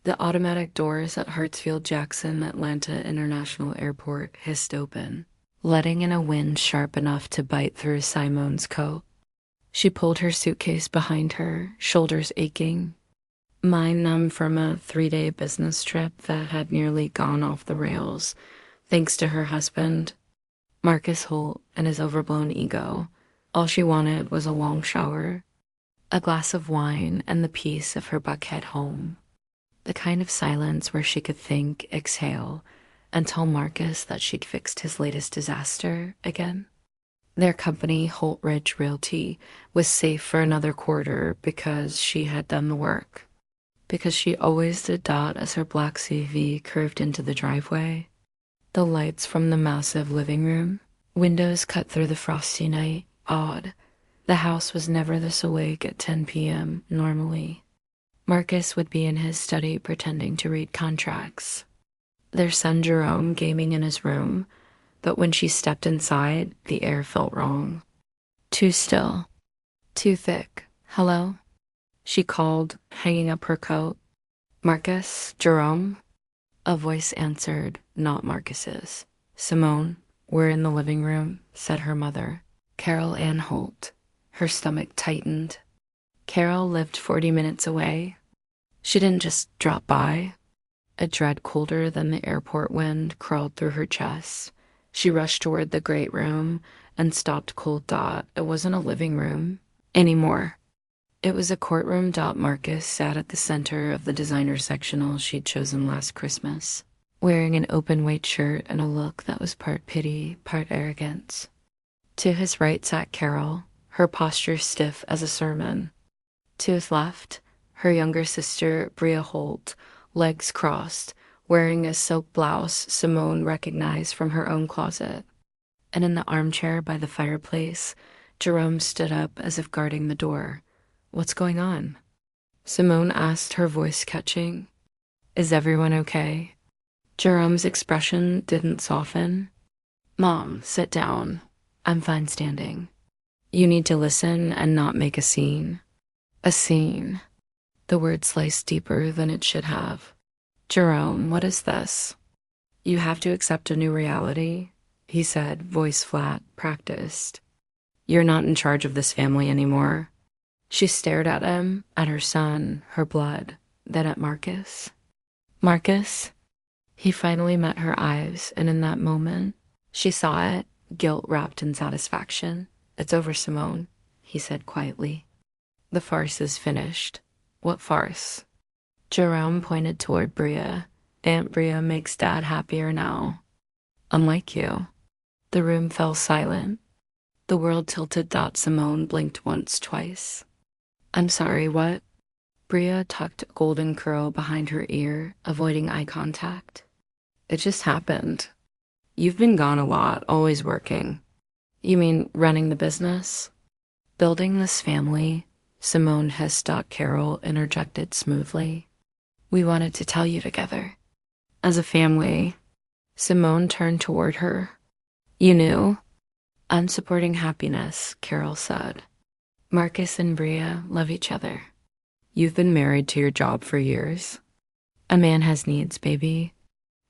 The automatic doors at Hartsfield-Jackson Atlanta International Airport hissed open, letting in a wind sharp enough to bite through Simone's coat. She pulled her suitcase behind her, shoulders aching, mind numb from a 3-day business trip that had nearly gone off the rails, thanks to her husband, Marcus Holt, and his overblown ego. All she wanted was a long shower, a glass of wine, and the peace of her Buckhead home. The kind of silence where she could think, exhale, and tell Marcus that she'd fixed his latest disaster again. Their company, Holt Ridge Realty, was safe for another quarter because she had done the work. Because she always did that as her black CV curved into the driveway. The lights from the massive living room, windows cut through the frosty night, odd. The house was never this awake at 10 p.m. normally. Marcus would be in his study pretending to read contracts. Their son Jerome gaming in his room, but when she stepped inside, the air felt wrong. Too still. Too thick. Hello? She called, hanging up her coat. Marcus? Jerome? A voice answered, not Marcus's. Simone, we're in the living room, said her mother, Carol Ann Holt. Her stomach tightened. Carol lived 40 minutes away. She didn't just drop by. A dread colder than the airport wind crawled through her chest. She rushed toward the great room and stopped cold. It wasn't a living room anymore. It was a courtroom. Marcus sat at the center of the designer sectional she'd chosen last Christmas, wearing an open-weight shirt and a look that was part pity, part arrogance. To his right sat Carol, her posture stiff as a sermon. To his left, her younger sister, Bria Holt, legs crossed, wearing a silk blouse Simone recognized from her own closet. And in the armchair by the fireplace, Jerome stood up as if guarding the door. What's going on? Simone asked, her voice catching. Is everyone okay? Jerome's expression didn't soften. Mom, sit down. I'm fine standing. You need to listen and not make a scene. A scene. The word sliced deeper than it should have. Jerome, what is this? You have to accept a new reality, he said, voice flat, practiced. You're not in charge of this family anymore. She stared at him, at her son, her blood, then at Marcus. Marcus? He finally met her eyes, and in that moment, she saw it, guilt wrapped in satisfaction. It's over, Simone, he said quietly. The farce is finished. What farce? Jerome pointed toward Bria. Aunt Bria makes Dad happier now. Unlike you. The room fell silent. The world tilted. Simone blinked once, twice. I'm sorry, what? Bria tucked a golden curl behind her ear, avoiding eye contact. It just happened. You've been gone a lot, always working. You mean running the business? Building this family, Simone hissed. Carol interjected smoothly. We wanted to tell you together. As a family. Simone turned toward her. You knew? I'm supporting happiness, Carol said. Marcus and Bria love each other. You've been married to your job for years. A man has needs, baby.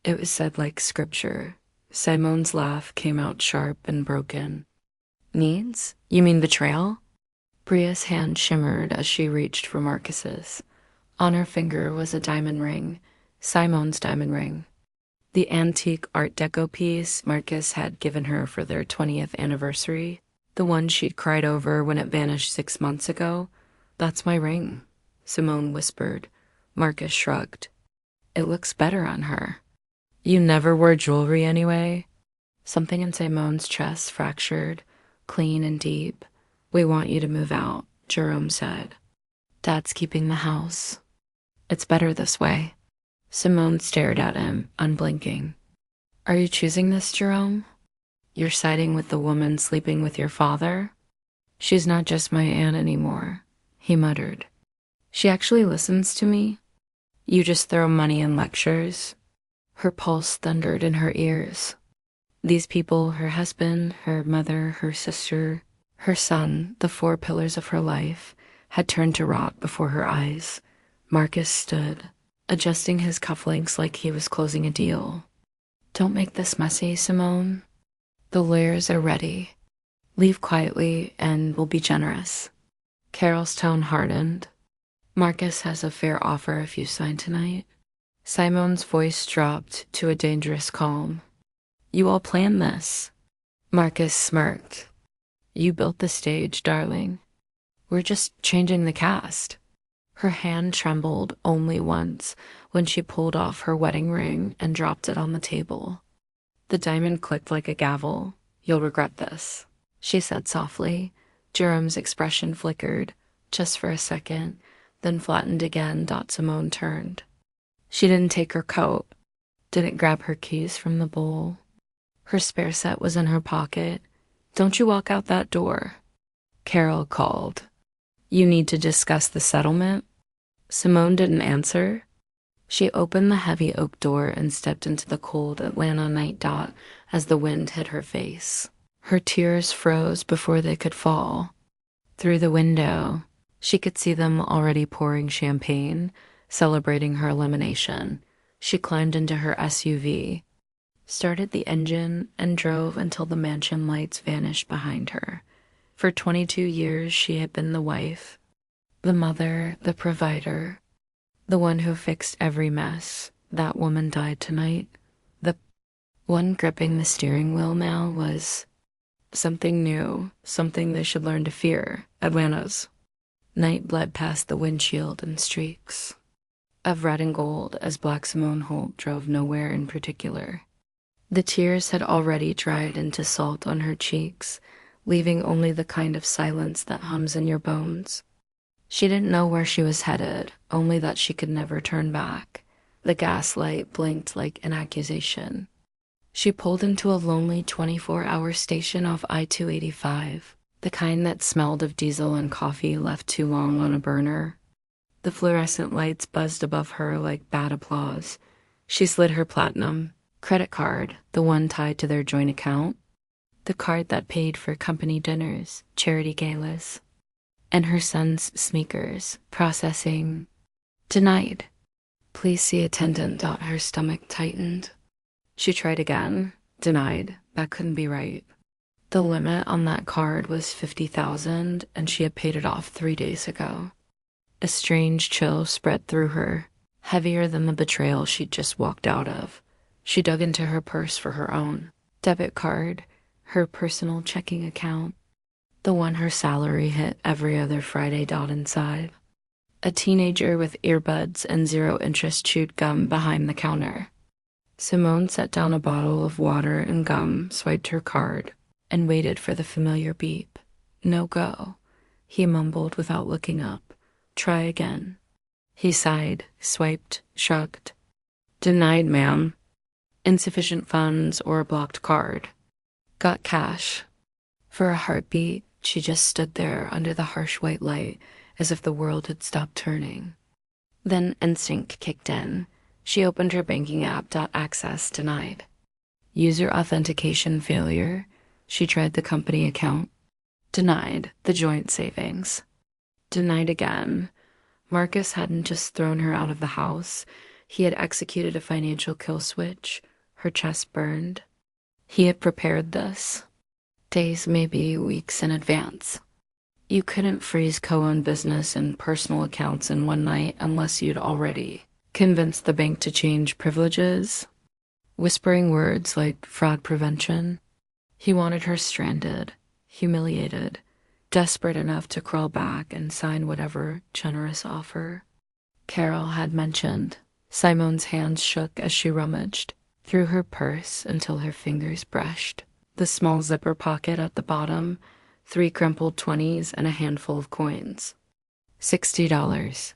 It was said like scripture. Simone's laugh came out sharp and broken. Needs? You mean betrayal? Bria's hand shimmered as she reached for Marcus's. On her finger was a diamond ring, Simone's diamond ring. The antique Art Deco piece Marcus had given her for their 20th anniversary, the one she'd cried over when it vanished 6 months ago. That's my ring, Simone whispered. Marcus shrugged. It looks better on her. You never wore jewelry anyway? Something in Simone's chest fractured, clean and deep. We want you to move out, Jerome said. Dad's keeping the house. It's better this way. Simone stared at him, unblinking. Are you choosing this, Jerome? You're siding with the woman sleeping with your father? She's not just my aunt anymore, he muttered. She actually listens to me? You just throw money in lectures? Her pulse thundered in her ears. These people, her husband, her mother, her sister, her son, the 4 pillars of her life, had turned to rot before her eyes. Marcus stood, adjusting his cufflinks like he was closing a deal. Don't make this messy, Simone. The lawyers are ready. Leave quietly and we'll be generous. Carol's tone hardened. Marcus has a fair offer if you sign tonight. Simone's voice dropped to a dangerous calm. You all planned this. Marcus smirked. You built the stage, darling. We're just changing the cast. Her hand trembled only once when she pulled off her wedding ring and dropped it on the table. The diamond clicked like a gavel. You'll regret this, she said softly. Jerome's expression flickered, just for a second, then flattened again. Simone turned. She didn't take her coat, didn't grab her keys from the bowl. Her spare set was in her pocket. Don't you walk out that door. Carol called. You need to discuss the settlement? Simone didn't answer. She opened the heavy oak door and stepped into the cold Atlanta night. As the wind hit her face, her tears froze before they could fall. Through the window, she could see them already pouring champagne, celebrating her elimination. She climbed into her SUV, started the engine, and drove until the mansion lights vanished behind her. For 22 years, she had been the wife, the mother, the provider, the one who fixed every mess. That woman died tonight. The one gripping the steering wheel now was something new, something they should learn to fear. Atlanta's night bled past the windshield in streaks of red and gold as Black Simone Holt drove nowhere in particular. The tears had already dried into salt on her cheeks, leaving only the kind of silence that hums in your bones. She didn't know where she was headed, only that she could never turn back. The gaslight blinked like an accusation. She pulled into a lonely 24-hour station off I-285, the kind that smelled of diesel and coffee left too long on a burner. The fluorescent lights buzzed above her like bad applause. She slid her platinum credit card, the one tied to their joint account, the card that paid for company dinners, charity galas, and her son's sneakers. Processing. Denied. Please see attendant. Her stomach tightened. She tried again. Denied. That couldn't be right. The limit on that card was $50,000, and she had paid it off 3 days ago. A strange chill spread through her, heavier than the betrayal she'd just walked out of. She dug into her purse for her own debit card, her personal checking account, the one her salary hit every other Friday. Inside, a teenager with earbuds and zero-interest chewed gum behind the counter. Simone set down a bottle of water and gum, swiped her card, and waited for the familiar beep. No go, he mumbled without looking up. Try again. He sighed, swiped, shrugged. Denied, ma'am. Insufficient funds or a blocked card. Got cash. For a heartbeat, she just stood there under the harsh white light as if the world had stopped turning. Then instinct kicked in. She opened her banking app. Access denied. User authentication failure. She tried the company account. Denied. The joint savings. Denied again. Marcus hadn't just thrown her out of the house. He had executed a financial kill switch. Her chest burned. He had prepared this. Days, maybe weeks in advance. You couldn't freeze co-owned business and personal accounts in one night unless you'd already convinced the bank to change privileges. Whispering words like fraud prevention. He wanted her stranded, humiliated, desperate enough to crawl back and sign whatever generous offer. Carol had mentioned. Simone's hands shook as she rummaged through her purse until her fingers brushed the small zipper pocket at the bottom, 3 crumpled 20s and a handful of coins. $60.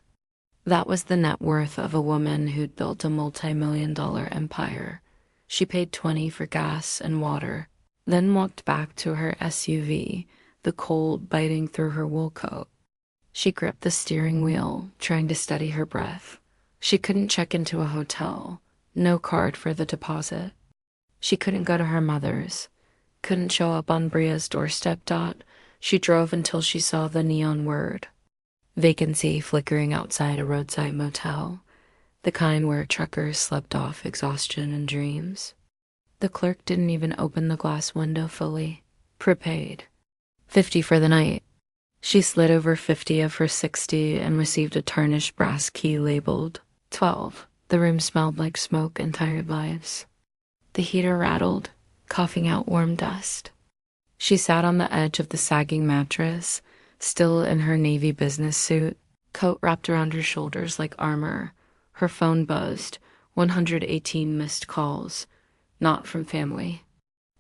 That was the net worth of a woman who'd built a multi-million-dollar empire. She paid $20 for gas and water, then walked back to her SUV, the cold biting through her wool coat. She gripped the steering wheel, trying to steady her breath. She couldn't check into a hotel. No card for the deposit. She couldn't go to her mother's. Couldn't show up on Bria's doorstep. She drove until she saw the neon word. Vacancy flickering outside a roadside motel. the kind where truckers slept off exhaustion and dreams. The clerk didn't even open the glass window fully. Prepaid. 50 for the night. She slid over 50 of her 60 and received a tarnished brass key labeled 12. The room smelled like smoke and tired lives. The heater rattled, coughing out warm dust. She sat on the edge of the sagging mattress, still in her navy business suit, coat wrapped around her shoulders like armor. Her phone buzzed, 118 missed calls. Not from family.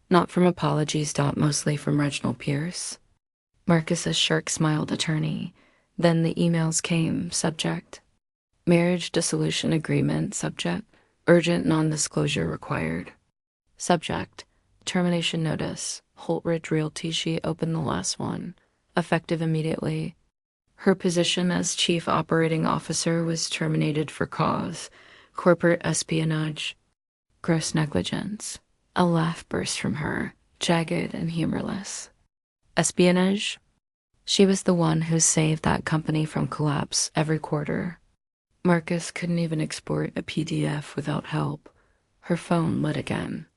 Not from apologies. Mostly from Reginald Pierce. Marcus's shark-smiled attorney. Then the emails came. Subject: marriage dissolution agreement. Subject: urgent non-disclosure required. Subject: termination notice. Holt Ridge Realty. She opened the last one. Effective immediately. Her position as chief operating officer was terminated for cause. Corporate espionage. Gross negligence. A laugh burst from her, jagged and humorless. Espionage? She was the one who saved that company from collapse every quarter. Marcus couldn't even export a PDF without help. Her phone lit again.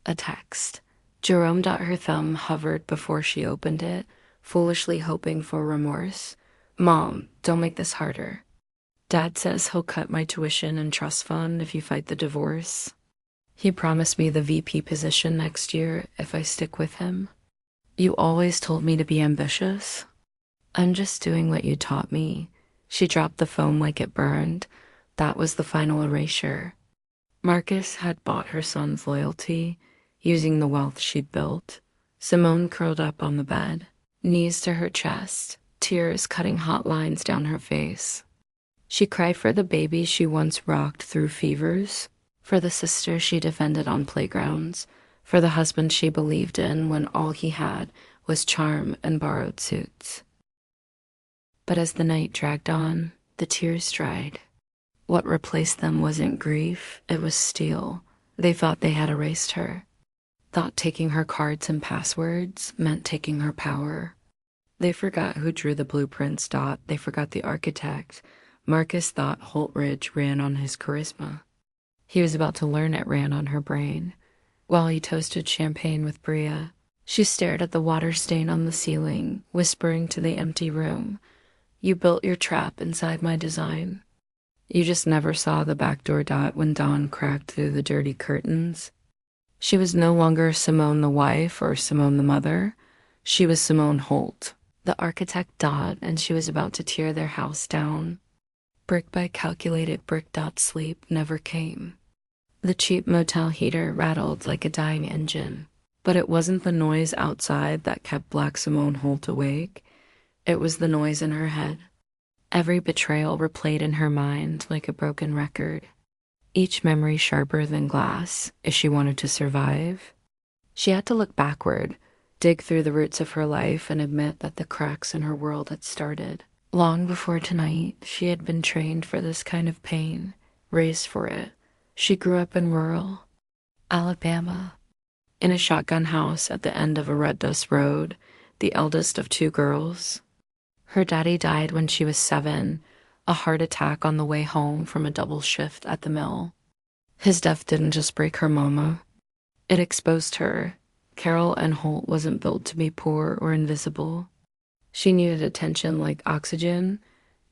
A text. Jerome. Her thumb hovered before she opened it, foolishly hoping for remorse. Mom, don't make this harder. Dad says he'll cut my tuition and trust fund if you fight the divorce. He promised me the VP position next year if I stick with him. You always told me to be ambitious. I'm just doing what you taught me. She dropped the phone like it burned. That was the final erasure. Marcus had bought her son's loyalty, using the wealth she'd built. Simone curled up on the bed, knees to her chest, tears cutting hot lines down her face. She cried for the baby she once rocked through fevers, for the sister she defended on playgrounds, for the husband she believed in when all he had was charm and borrowed suits. But as the night dragged on, the tears dried. What replaced them wasn't grief, it was steel. They thought they had erased her. Thought taking her cards and passwords meant taking her power. They forgot who drew the blueprints. They forgot the architect. Marcus thought Holt Ridge ran on his charisma. He was about to learn it ran on her brain. While he toasted champagne with Bria, she stared at the water stain on the ceiling, whispering to the empty room, "You built your trap inside my design. You just never saw the backdoor when dawn cracked through the dirty curtains." She was no longer Simone the wife or Simone the mother. She was Simone Holt, the architect. And she was about to tear their house down. Brick by calculated brick. Sleep never came. The cheap motel heater rattled like a dying engine, but it wasn't the noise outside that kept Black Simone Holt awake. It was the noise in her head. Every betrayal replayed in her mind like a broken record. Each memory sharper than glass if she wanted to survive. She had to look backward, dig through the roots of her life, and admit that the cracks in her world had started. Long before tonight, she had been trained for this kind of pain, raised for it. She grew up in rural Alabama, in a shotgun house at the end of a red dust road, the eldest of two girls. Her daddy died when she was 7, a heart attack on the way home from a double shift at the mill. His death didn't just break her mama. It exposed her. Carol Ann Holt wasn't built to be poor or invisible. She needed attention like oxygen,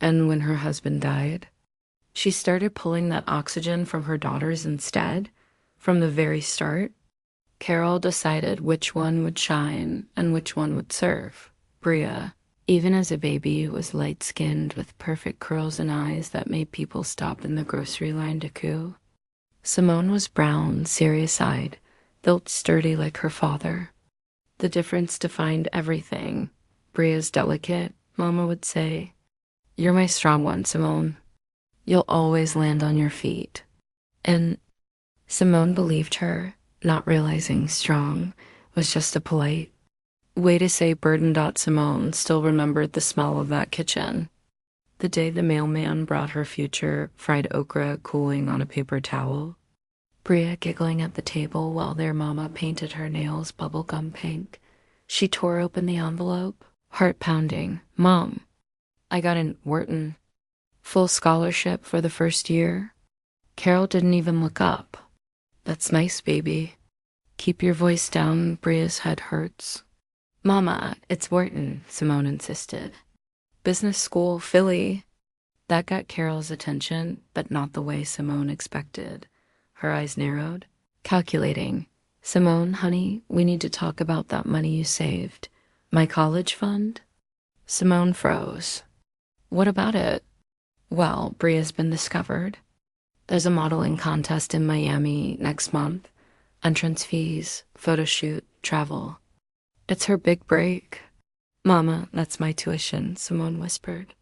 and when her husband died, she started pulling that oxygen from her daughters instead. From the very start, Carol decided which one would shine and which one would serve. Bria, even as a baby, was light-skinned with perfect curls and eyes that made people stop in the grocery line to coo. Simone was brown, serious-eyed, built sturdy like her father. The difference defined everything. Bria's delicate, Mama would say, "You're my strong one, Simone. You'll always land on your feet." And Simone believed her, not realizing strong was just a polite way to say burdened. Simone still remembered the smell of that kitchen. The day the mailman brought her future fried okra cooling on a paper towel. Bria giggling at the table while their mama painted her nails bubblegum pink. She tore open the envelope, heart pounding. "Mom, I got in Wharton. Full scholarship for the first year. Carol didn't even look up. That's nice, baby. Keep your voice down, Bria's head hurts. Mama, it's Wharton, Simone insisted. Business school, Philly. That got Carol's attention, but not the way Simone expected. Her eyes narrowed. Calculating. Simone, honey, we need to talk about that money you saved. My college fund? Simone froze. What about it? Well, Bria's been discovered. There's a modeling contest in Miami next month. Entrance fees, photo shoot, travel. It's her big break. Mama, that's my tuition, Simone whispered.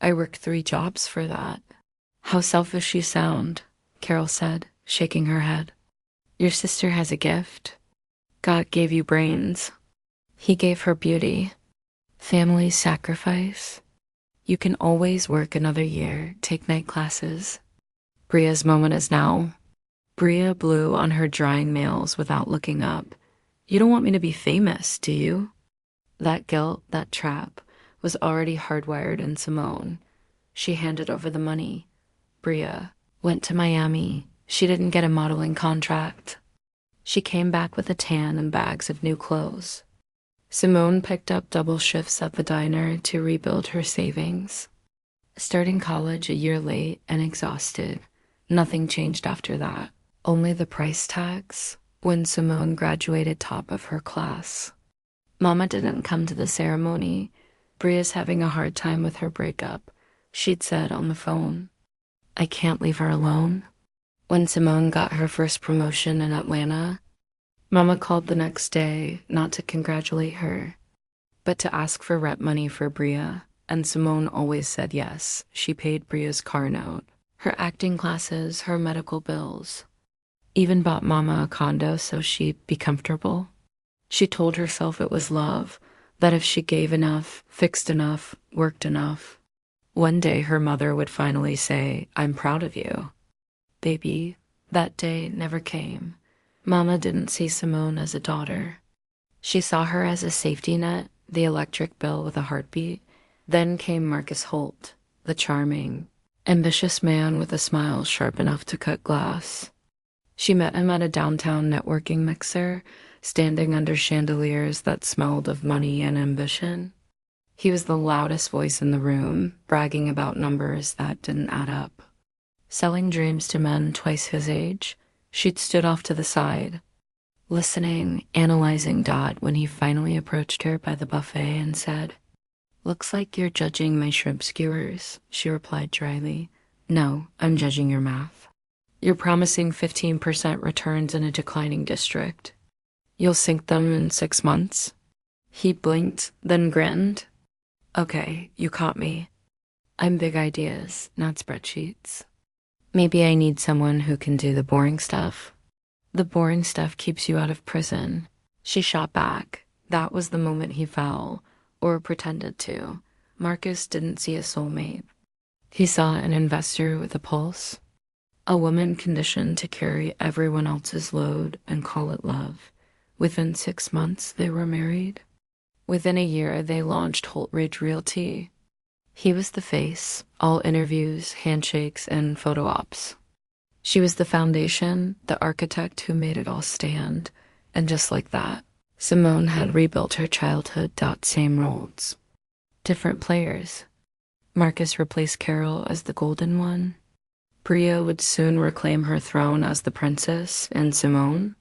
I worked 3 jobs for that. How selfish you sound, Carol said, shaking her head. Your sister has a gift. God gave you brains. He gave her beauty. Family sacrifice. You can always work another year, take night classes. Bria's moment is now. Bria blew on her drying nails without looking up. You don't want me to be famous, do you? That guilt, that trap, was already hardwired in Simone. She handed over the money. Bria went to Miami. She didn't get a modeling contract. She came back with a tan and bags of new clothes. Simone picked up double shifts at the diner to rebuild her savings. Starting college a year late and exhausted, nothing changed after that. Only the price tags when Simone graduated top of her class. Mama didn't come to the ceremony. Bria's having a hard time with her breakup, she'd said on the phone. I can't leave her alone. When Simone got her first promotion in Atlanta, Mama called the next day not to congratulate her, but to ask for rep money for Bria, and Simone always said yes. She paid Bria's car note, her acting classes, her medical bills. Even bought Mama a condo so she'd be comfortable. She told herself it was love, that if she gave enough, fixed enough, worked enough, one day her mother would finally say, I'm proud of you. Baby, that day never came. Mama didn't see Simone as a daughter. She saw her as a safety net, the electric bill with a heartbeat. Then came Marcus Holt, the charming, ambitious man with a smile sharp enough to cut glass. She met him at a downtown networking mixer, standing under chandeliers that smelled of money and ambition. He was the loudest voice in the room, bragging about numbers that didn't add up. Selling dreams to men twice his age, she'd stood off to the side, listening, analyzing Dot when he finally approached her by the buffet and said, Looks like you're judging my shrimp skewers, she replied dryly. No, I'm judging your math. You're promising 15% returns in a declining district. You'll sink them in 6 months? He blinked, then grinned. Okay, you caught me. I'm big ideas, not spreadsheets. Maybe I need someone who can do the boring stuff. The boring stuff keeps you out of prison. She shot back. That was the moment he fell, or pretended to. Marcus didn't see a soulmate. He saw an investor with a pulse. A woman conditioned to carry everyone else's load and call it love. Within 6 months, they were married. Within a year, they launched Holt Ridge Realty. He was the face, all interviews, handshakes, and photo ops. She was the foundation, the architect who made it all stand. And just like that, Simone had rebuilt her childhood. Same roles. Different players. Marcus replaced Carol as the golden one. Bria would soon reclaim her throne as the princess, and Simone,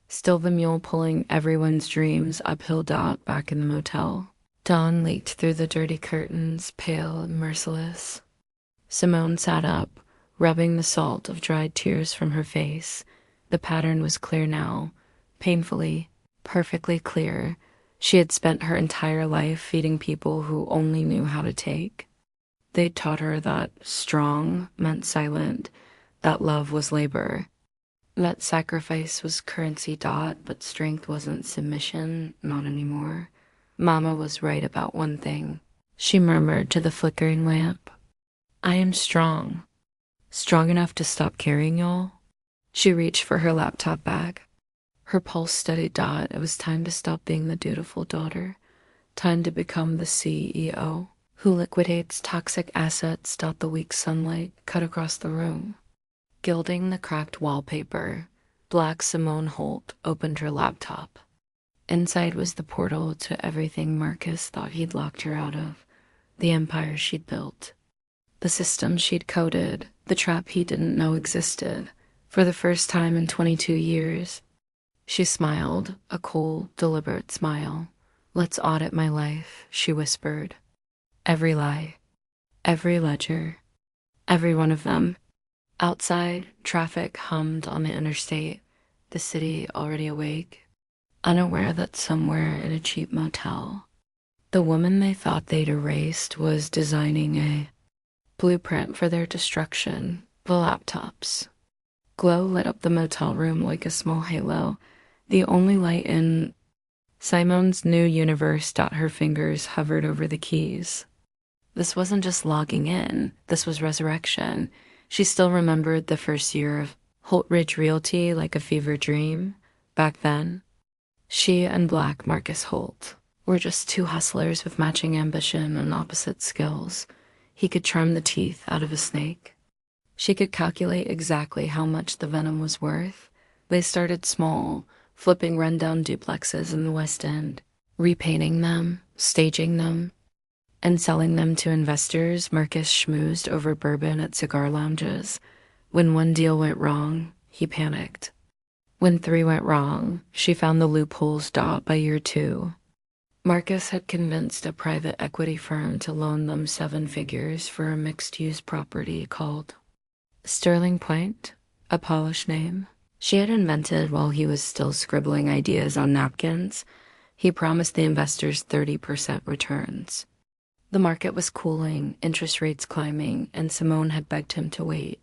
still the mule pulling everyone's dreams uphill. Back in the motel. Dawn leaked through the dirty curtains, pale and merciless. Simone sat up, rubbing the salt of dried tears from her face. The pattern was clear now, painfully, perfectly clear. She had spent her entire life feeding people who only knew how to take. They'd taught her that strong meant silent, that love was labor, that sacrifice was currency. But strength wasn't submission, not anymore. Mama was right about one thing, she murmured to the flickering lamp. I am strong. Strong enough to stop carrying y'all. She reached for her laptop bag. Her pulse steadied. It was time to stop being the dutiful daughter. Time to become the CEO who liquidates toxic assets. The weak sunlight cut across the room. Gilding the cracked wallpaper, Black Simone Holt opened her laptop. Inside was the portal to everything Marcus thought he'd locked her out of, the empire she'd built, the system she'd coded, the trap he didn't know existed. For the first time in 22 years, she smiled, a cold, deliberate smile. "Let's audit my life," she whispered. "Every lie, every ledger, every one of them." Outside, traffic hummed on the interstate, the city already awake, unaware that somewhere in a cheap motel, the woman they thought they'd erased was designing a blueprint for their destruction. The laptops. Glow lit up the motel room like a small halo, the only light in Simone's new universe. Her fingers hovered over the keys. This wasn't just logging in, this was resurrection. She still remembered the first year of Holt Ridge Realty like a fever dream. Back then, she and Black Marcus Holt were just two hustlers with matching ambition and opposite skills. He could charm the teeth out of a snake. She could calculate exactly how much the venom was worth. They started small, flipping rundown duplexes in the West End, repainting them, staging them, and selling them to investors. Marcus schmoozed over bourbon at cigar lounges. When one deal went wrong, he panicked. When 3 went wrong, she found the loopholes. By year 2, Marcus had convinced a private equity firm to loan them 7 figures for a mixed-use property called Sterling Point, a polished name she had invented while he was still scribbling ideas on napkins. He promised the investors 30% returns. The market was cooling, interest rates climbing, and Simone had begged him to wait.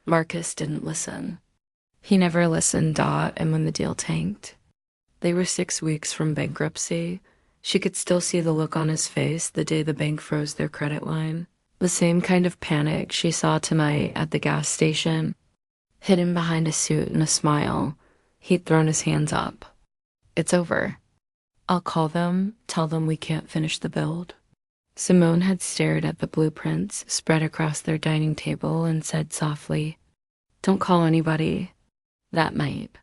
Marcus didn't listen. He never listened. And when the deal tanked, they were 6 weeks from bankruptcy. She could still see the look on his face the day the bank froze their credit line. The same kind of panic she saw tonight at the gas station, hidden behind a suit and a smile. He'd thrown his hands up. "It's over. I'll call them, tell them we can't finish the build." Simone had stared at the blueprints spread across their dining table and said softly, "Don't call anybody. That might."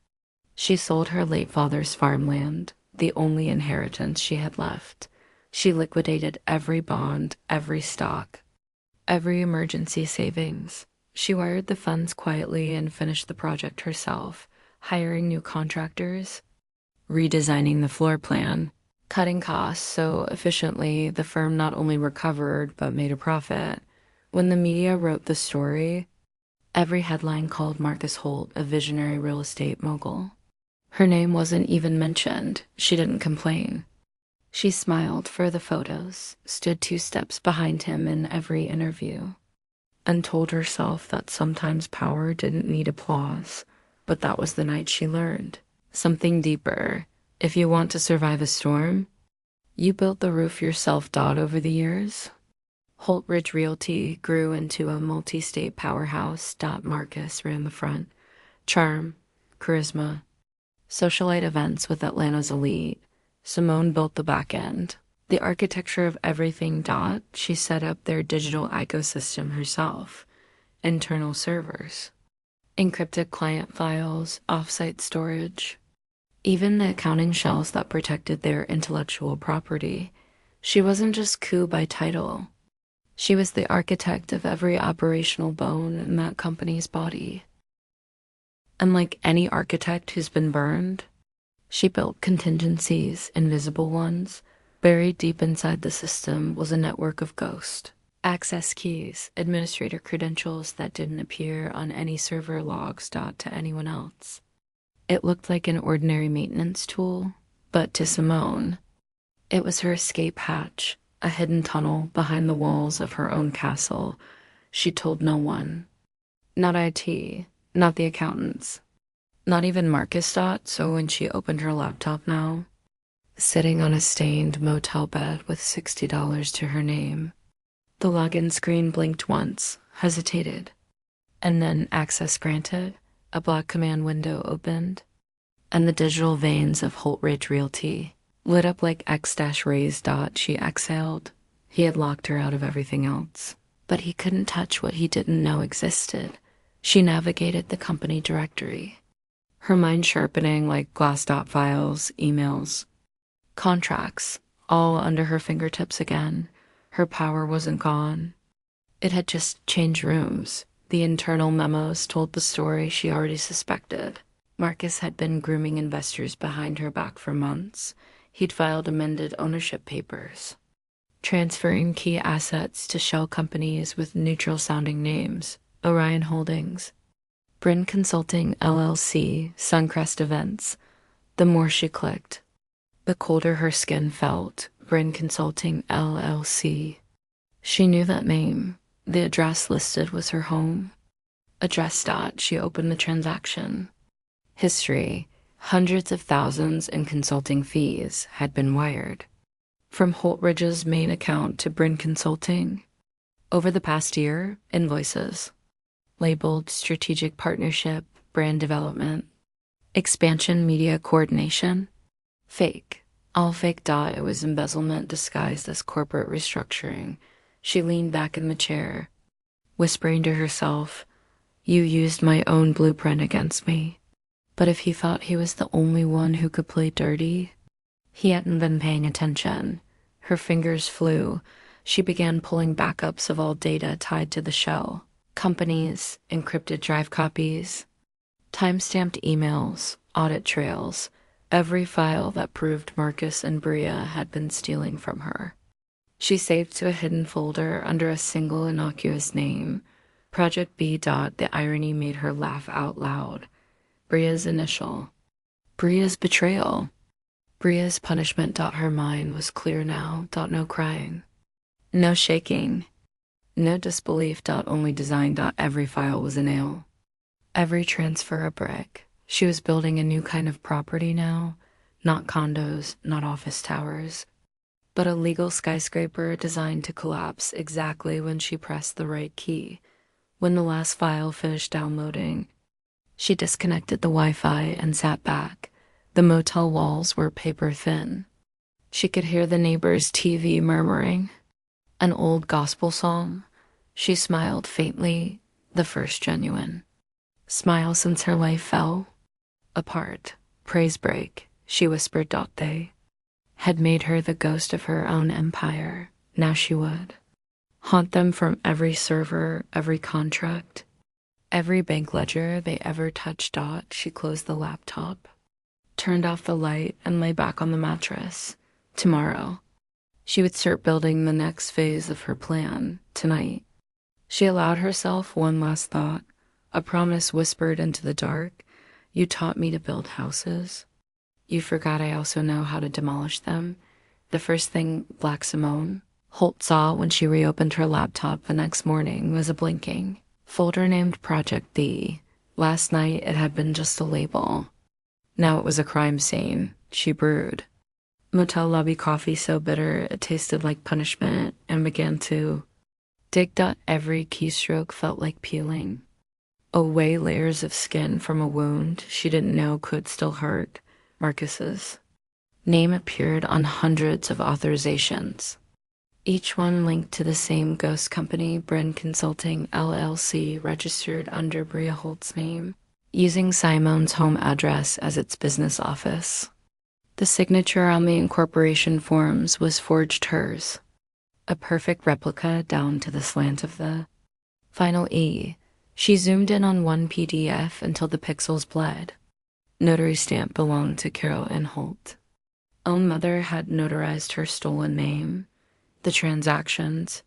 She sold her late father's farmland, the only inheritance she had left. She liquidated every bond, every stock, every emergency savings. She wired the funds quietly and finished the project herself, hiring new contractors, redesigning the floor plan, cutting costs so efficiently the firm not only recovered but made a profit. When the media wrote the story, every headline called Marcus Holt a visionary real estate mogul. Her name wasn't even mentioned. She didn't complain. She smiled for the photos, stood 2 steps behind him in every interview, and told herself that sometimes power didn't need applause. But that was the night she learned something deeper. If you want to survive a storm, you built the roof yourself. Over the years, Holt Ridge Realty grew into a multi-state powerhouse. Marcus ran the front. Charm, charisma, socialite events with Atlanta's elite. Simone built the back end, the architecture of everything. She set up their digital ecosystem herself, internal servers, encrypted client files, offsite storage, even the accounting shells that protected their intellectual property. She wasn't just coup by title. She was the architect of every operational bone in that company's body. And like any architect who's been burned, she built contingencies, invisible ones. Buried deep inside the system was a network of ghosts, access keys, administrator credentials that didn't appear on any server logs. To anyone else, it looked like an ordinary maintenance tool, but to Simone, it was her escape hatch, a hidden tunnel behind the walls of her own castle. She told no one. Not IT, not the accountants, not even Marcus. So when she opened her laptop now, sitting on a stained motel bed with $60 to her name, the login screen blinked once, hesitated, and then access granted. A black command window opened, and the digital veins of Holt Ridge Realty lit up like X-rays. She exhaled. He had locked her out of everything else, but he couldn't touch what he didn't know existed. She navigated the company directory, her mind sharpening like glass dot files, emails, contracts, all under her fingertips again. Her power wasn't gone. It had just changed rooms. The internal memos told the story she already suspected. Marcus had been grooming investors behind her back for months. He'd filed amended ownership papers, transferring key assets to shell companies with neutral-sounding names: Orion Holdings, Bryn Consulting LLC, Suncrest Events. The more she clicked, the colder her skin felt. Bryn Consulting LLC. She knew that name. The address listed was her home. Address dot. She opened the transaction. History: hundreds of thousands in consulting fees had been wired from Holtridge's main account to Bryn Consulting. Over the past year, invoices labeled strategic partnership, brand development, expansion, media coordination. Fake. All fake. It was embezzlement disguised as corporate restructuring. She leaned back in the chair, whispering to herself, "You used my own blueprint against me." But if he thought he was the only one who could play dirty, he hadn't been paying attention. Her fingers flew. She began pulling backups of all data tied to the shell: companies, encrypted drive copies, time-stamped emails, audit trails, every file that proved Marcus and Bria had been stealing from her. She saved to a hidden folder under a single innocuous name, Project B. The irony made her laugh out loud. Bria's initial. Bria's betrayal. Bria's punishment. Her mind was clear now. No crying. No shaking. No disbelief. Only design. Every file was a nail. Every transfer a brick. She was building a new kind of property now. Not condos, not office towers, but a legal skyscraper designed to collapse exactly when she pressed the right key. When the last file finished downloading, she disconnected the Wi-Fi and sat back. The motel walls were paper thin. She could hear the neighbor's TV murmuring an old gospel song. She smiled faintly, the first genuine smile since her life fell apart. Praise break, she whispered. They had made her the ghost of her own empire. Now she would haunt them from every server, every contract, every bank ledger they ever touched. She closed the laptop, turned off the light, and lay back on the mattress. Tomorrow, she would start building the next phase of her plan. Tonight, she allowed herself one last thought, a promise whispered into the dark. You taught me to build houses. You forgot I also know how to demolish them. The first thing Black Simone Holt saw when she reopened her laptop the next morning was a blinking folder named Project D. Last night it had been just a label. Now it was a crime scene. She brewed motel lobby coffee so bitter it tasted like punishment and began to dig. Every keystroke felt like peeling away layers of skin from a wound she didn't know could still hurt. Marcus's name appeared on hundreds of authorizations, each one linked to the same ghost company, Bryn Consulting LLC, registered under Bria Holt's name, using Simone's home address as its business office. The signature on the incorporation forms was forged hers, a perfect replica down to the slant of the final E. She zoomed in on one PDF until the pixels bled. Notary stamp belonged to Carol N. Holt. Own mother had notarized her stolen name. The transactions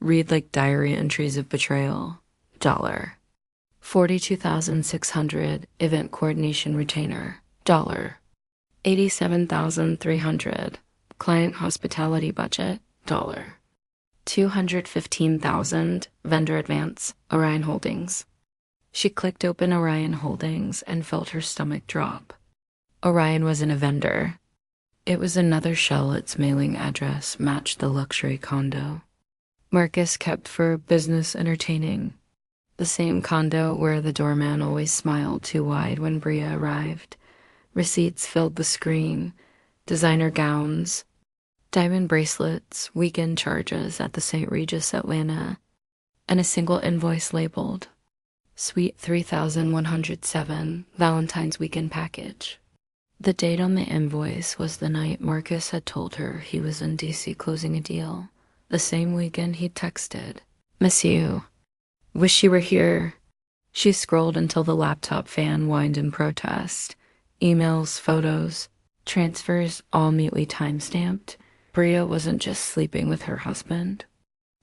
read like diary entries of betrayal. $42,600 event coordination retainer. $87,300 client hospitality budget. $215,000 vendor advance. Orion Holdings. She clicked open Orion Holdings and felt her stomach drop. Orion wasn't a vendor. It was another shell. Its mailing address matched the luxury condo Marcus kept for business entertaining. The same condo where the doorman always smiled too wide when Bria arrived. Receipts filled the screen, designer gowns, diamond bracelets, weekend charges at the St. Regis Atlanta, and a single invoice labeled Suite 3107, Valentine's weekend package. The date on the invoice was the night Marcus had told her he was in DC closing a deal. The same weekend he texted, "Miss you. Wish you were here." She scrolled until the laptop fan whined in protest. Emails, photos, transfers, all neatly time-stamped. Bria wasn't just sleeping with her husband.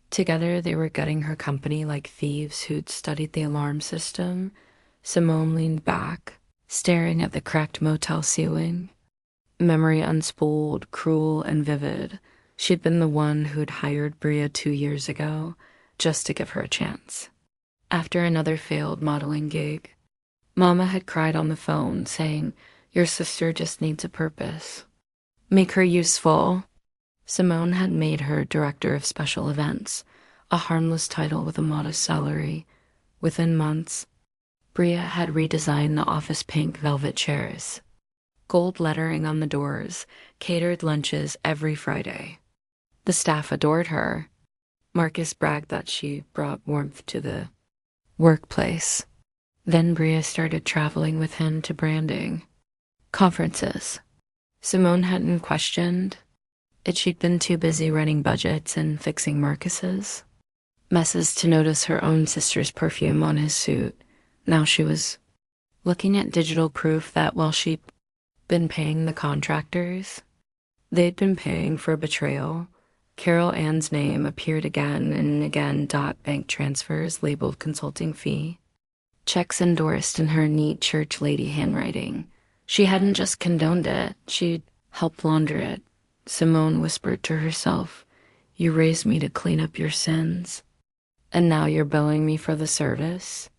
Together, they were gutting her company like thieves who'd studied the alarm system. Simone leaned back, staring at the cracked motel ceiling. Memory unspooled, cruel and vivid. She'd been the one who'd hired Bria 2 years ago, just to give her a chance. After another failed modeling gig, Mama had cried on the phone, saying, "Your sister just needs a purpose. Make her useful." Simone had made her director of special events, a harmless title with a modest salary. Within months, Bria had redesigned the office pink velvet chairs, gold lettering on the doors, catered lunches every Friday. The staff adored her. Marcus bragged that she brought warmth to the workplace. Then Bria started traveling with him to branding conferences. Simone hadn't questioned it. She'd been too busy running budgets and fixing Marcus's messes to notice her own sister's perfume on his suit. Now she was looking at digital proof that while she'd been paying the contractors, they'd been paying for betrayal. Carol Ann's name appeared again and again. Bank transfers labeled consulting fee. Checks endorsed in her neat church lady handwriting. She hadn't just condoned it, she'd helped launder it. Simone whispered to herself, "You raised me to clean up your sins, and now you're billing me for the service."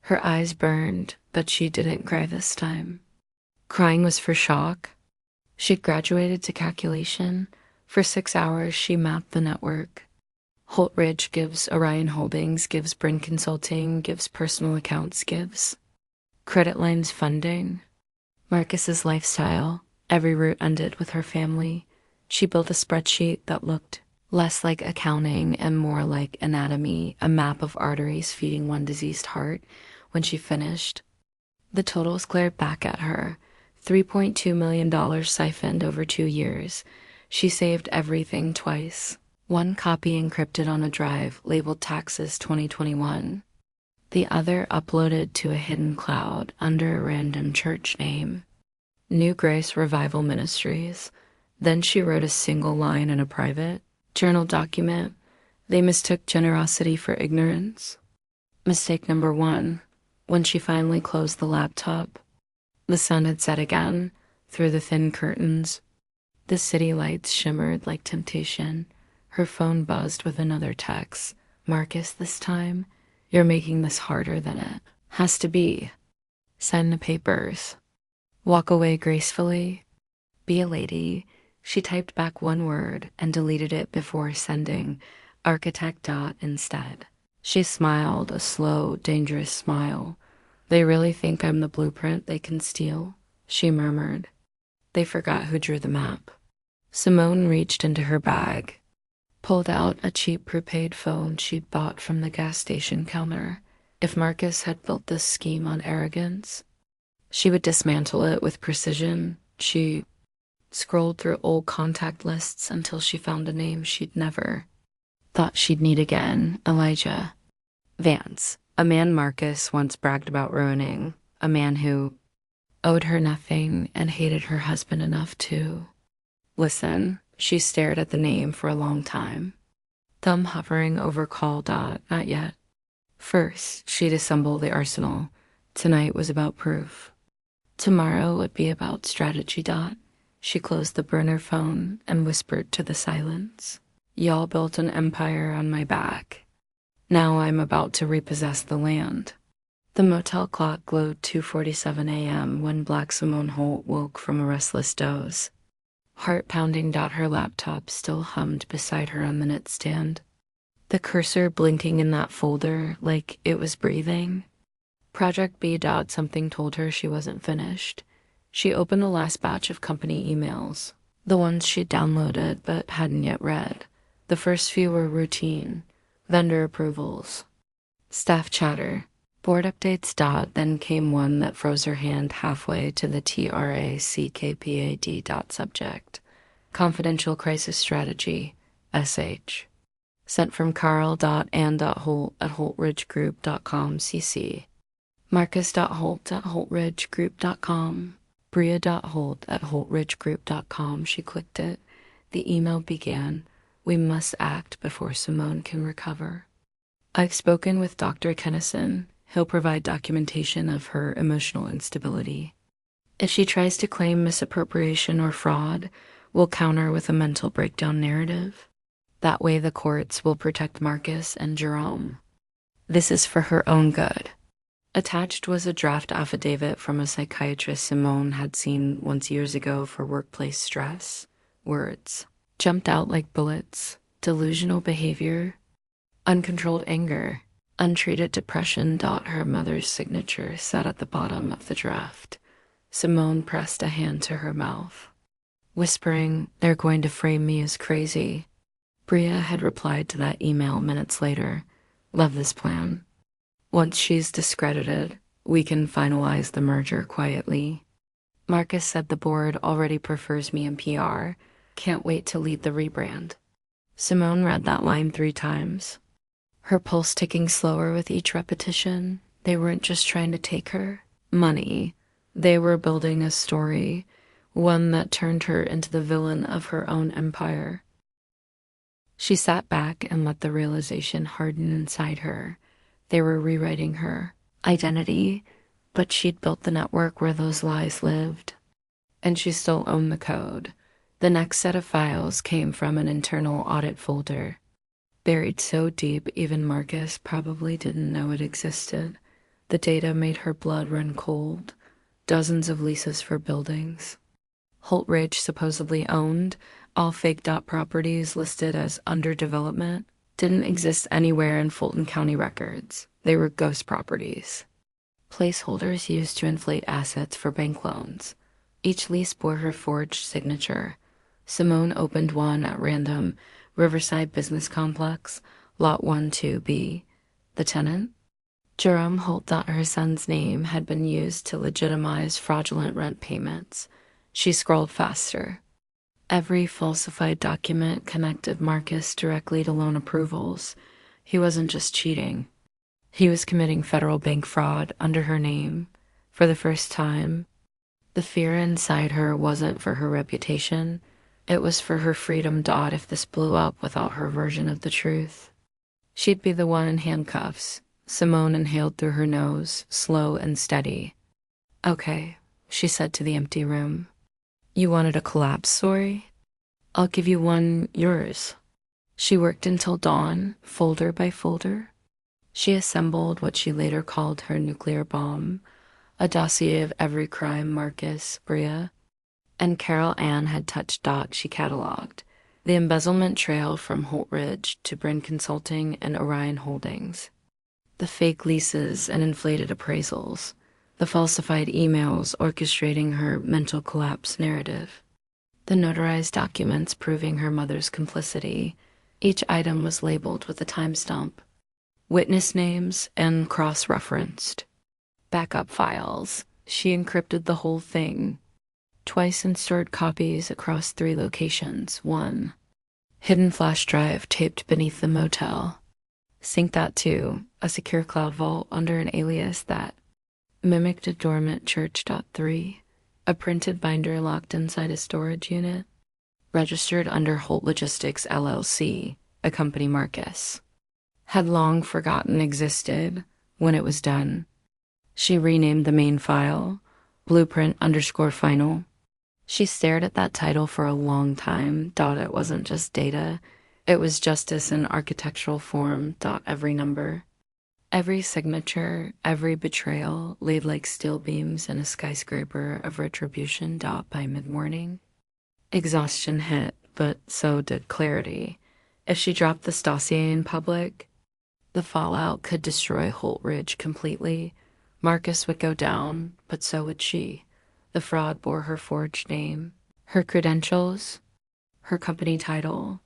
Her eyes burned, but she didn't cry this time. Crying was for shock. She'd graduated to calculation. For 6 hours, she mapped the network. Holt Ridge gives, Orion Holdings gives, Bryn Consulting gives, personal accounts gives, credit lines funding, Marcus's lifestyle. Every route ended with her family. She built a spreadsheet that looked less like accounting and more like anatomy, a map of arteries feeding one diseased heart. When she finished, the totals glared back at her. $3.2 million siphoned over 2 years. She saved everything twice. One copy encrypted on a drive labeled Taxes 2021. The other uploaded to a hidden cloud under a random church name, New Grace Revival Ministries. Then she wrote a single line in a private journal document. They mistook generosity for ignorance. Mistake number 1. When she finally closed the laptop, the sun had set again. Through the thin curtains, the city lights shimmered like temptation. Her phone buzzed with another text. "Marcus, this time, you're making this harder than it has to be. Sign the papers. Walk away gracefully. Be a lady." She typed back one word and deleted it before sending architect. Instead. She smiled, a slow, dangerous smile. "They really think I'm the blueprint they can steal?" she murmured. "They forgot who drew the map." Simone reached into her bag, pulled out a cheap prepaid phone she'd bought from the gas station counter. If Marcus had built this scheme on arrogance, she would dismantle it with precision. She scrolled through old contact lists until she found a name she'd never thought she'd need again. Elijah Vance. A man Marcus once bragged about ruining. A man who owed her nothing and hated her husband enough to listen. She stared at the name for a long time, thumb hovering over call. Not yet. First, she'd assemble the arsenal. Tonight was about proof. Tomorrow would be about strategy. She closed the burner phone and whispered to the silence, "Y'all built an empire on my back. Now I'm about to repossess the land." The motel clock glowed 2:47 a.m. when Black Simone Holt woke from a restless doze. Heart pounding. Her laptop still hummed beside her on the nightstand, the cursor blinking in that folder like it was breathing. Project B. Something told her she wasn't finished. She opened the last batch of company emails, the ones she'd downloaded but hadn't yet read. The first few were routine: vendor approvals, staff chatter, Board updates. Then came one that froze her hand halfway to the TRACKPAD. Subject. Confidential Crisis Strategy. SH. Sent from Carl.and.Holt@HoltRidgeGroup.com CC. Marcus.Holt@HoltRidgeGroup.com. Bria.Holt@HoltRidgeGroup.com. She clicked it. The email began. We must act before Simone can recover. I've spoken with Dr. Kennison. He'll provide documentation of her emotional instability. If she tries to claim misappropriation or fraud, we'll counter with a mental breakdown narrative. That way the courts will protect Marcus and Jerome. This is for her own good. Attached was a draft affidavit from a psychiatrist Simone had seen once years ago for workplace stress. Words jumped out like bullets. Delusional behavior, uncontrolled anger, untreated depression. Her mother's signature sat at the bottom of the draft. Simone pressed a hand to her mouth, whispering, "They're going to frame me as crazy." Bria had replied to that email minutes later. "Love this plan. Once she's discredited, we can finalize the merger quietly. Marcus said the board already prefers me in PR. Can't wait to lead the rebrand." Simone read that line 3 times, her pulse ticking slower with each repetition. They weren't just trying to take her money. They were building a story, one that turned her into the villain of her own empire. She sat back and let the realization harden inside her. They were rewriting her identity, but she'd built the network where those lies lived. And she still owned the code. The next set of files came from an internal audit folder, buried so deep even Marcus probably didn't know it existed. The data made her blood run cold. Dozens of leases for buildings Holt Ridge supposedly owned, all fake dot properties listed as under development, didn't exist anywhere in Fulton County records. They were ghost properties. Placeholders used to inflate assets for bank loans. Each lease bore her forged signature. Simone opened one at random, Riverside Business Complex, Lot 12B. The tenant? Jerome Holt thought her son's name had been used to legitimize fraudulent rent payments. She scrolled faster. Every falsified document connected Marcus directly to loan approvals. He wasn't just cheating. He was committing federal bank fraud under her name. For the first time, the fear inside her wasn't for her reputation. It was for her freedom. If this blew up without her version of the truth, she'd be the one in handcuffs. Simone inhaled through her nose, slow and steady. "Okay," she said to the empty room. "You wanted a collapse story? I'll give you one, yours." She worked until dawn, folder by folder. She assembled what she later called her nuclear bomb, a dossier of every crime Marcus, Bria, and Carol Ann had touched. She cataloged the embezzlement trail from Holt Ridge to Bryn Consulting and Orion Holdings, the fake leases and inflated appraisals, the falsified emails orchestrating her mental collapse narrative, the notarized documents proving her mother's complicity. Each item was labeled with a timestamp, witness names, and cross-referenced. Backup files. She encrypted the whole thing, twice, and stored copies across 3 locations. 1. Hidden flash drive taped beneath the motel. Sync that to a secure cloud vault under an alias that mimicked a dormant church. 3. A printed binder locked inside a storage unit, registered under Holt Logistics LLC, a company Marcus had long forgotten existed. When it was done, she renamed the main file Blueprint_Final. She stared at that title for a long time. It wasn't just data. It was justice in architectural form. Every number, every signature, every betrayal laid like steel beams in a skyscraper of retribution. By mid-morning, exhaustion hit, but so did clarity. If she dropped this dossier in public, the fallout could destroy Holt Ridge completely. Marcus would go down, but so would she. The fraud bore her forged name, her credentials, her company title.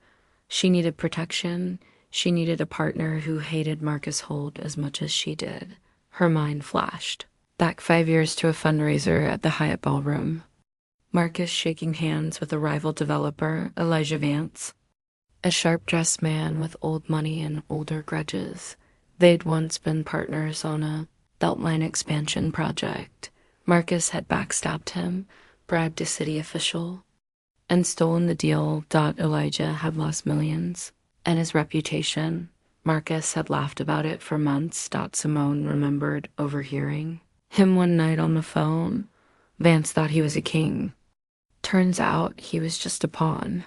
She needed protection. She needed a partner who hated Marcus Holt as much as she did. Her mind flashed. Back 5 years to a fundraiser at the Hyatt Ballroom. Marcus shaking hands with a rival developer, Elijah Vance. A sharp-dressed man with old money and older grudges. They'd once been partners on a Beltline expansion project. Marcus had backstabbed him, bribed a city official, and stolen the deal. Elijah had lost millions. And his reputation. Marcus had laughed about it for months. Simone remembered overhearing him one night on the phone. Vance thought he was a king. Turns out he was just a pawn.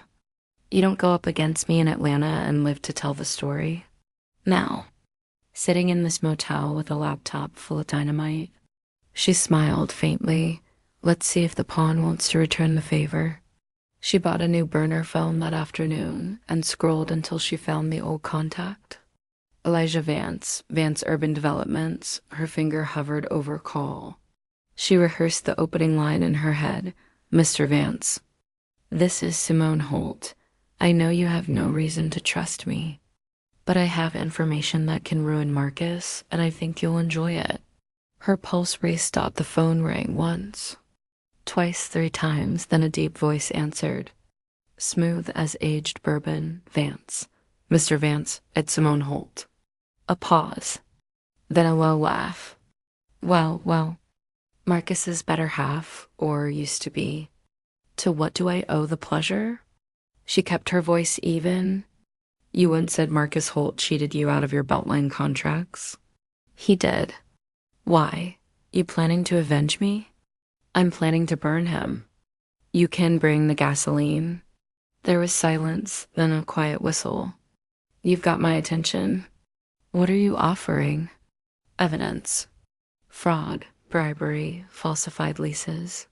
You don't go up against me in Atlanta and live to tell the story. Now, sitting in this motel with a laptop full of dynamite, she smiled faintly. Let's see if the pawn wants to return the favor. She bought a new burner phone that afternoon and scrolled until she found the old contact. Elijah Vance, Vance Urban Developments. Her finger hovered over call. She rehearsed the opening line in her head. Mr. Vance. This is Simone Holt. I know you have no reason to trust me, but I have information that can ruin Marcus, and I think you'll enjoy it. Her pulse raced. The phone rang once, twice, 3 times, then a deep voice answered. Smooth as aged bourbon. Vance. Mr. Vance, it's Simone Holt. A pause, then a low laugh. Well, Marcus's better half, or used to be. To what do I owe the pleasure? She kept her voice even. You once said Marcus Holt cheated you out of your Beltline contracts. He did. Why? You planning to avenge me? I'm planning to burn him. You can bring the gasoline. There was silence, then a quiet whistle. You've got my attention. What are you offering? Evidence. Fraud, bribery, falsified leases.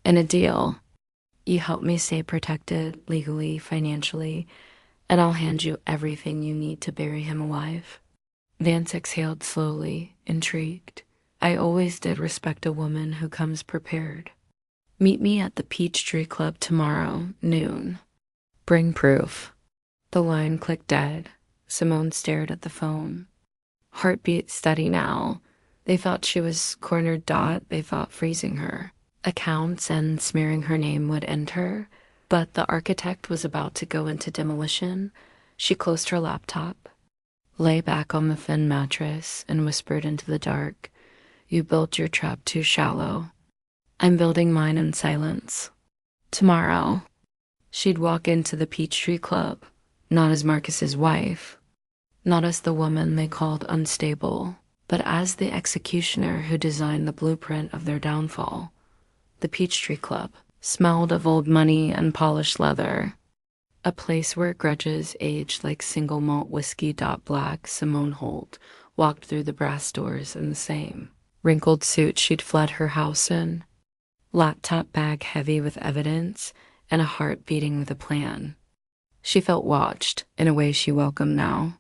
And a deal. You help me stay protected legally, financially, and I'll hand you everything you need to bury him alive. Vance exhaled slowly, intrigued. I always did respect a woman who comes prepared. Meet me at the Peachtree Club tomorrow, noon. Bring proof. The line clicked dead. Simone stared at the phone. Heartbeat steady now. They thought she was cornered. They thought freezing her. Accounts and smearing her name would end her, but the architect was about to go into demolition. She closed her laptop, lay back on the thin mattress, and whispered into the dark, You built your trap too shallow. I'm building mine in silence. Tomorrow, she'd walk into the Peachtree Club, not as Marcus's wife, not as the woman they called unstable, but as the executioner who designed the blueprint of their downfall. The Peachtree Club smelled of old money and polished leather, a place where grudges aged like single malt whiskey. Black Simone Holt walked through the brass doors in the same wrinkled suit she'd fled her house in, laptop bag heavy with evidence and a heart beating with a plan. She felt watched in a way she welcomed now.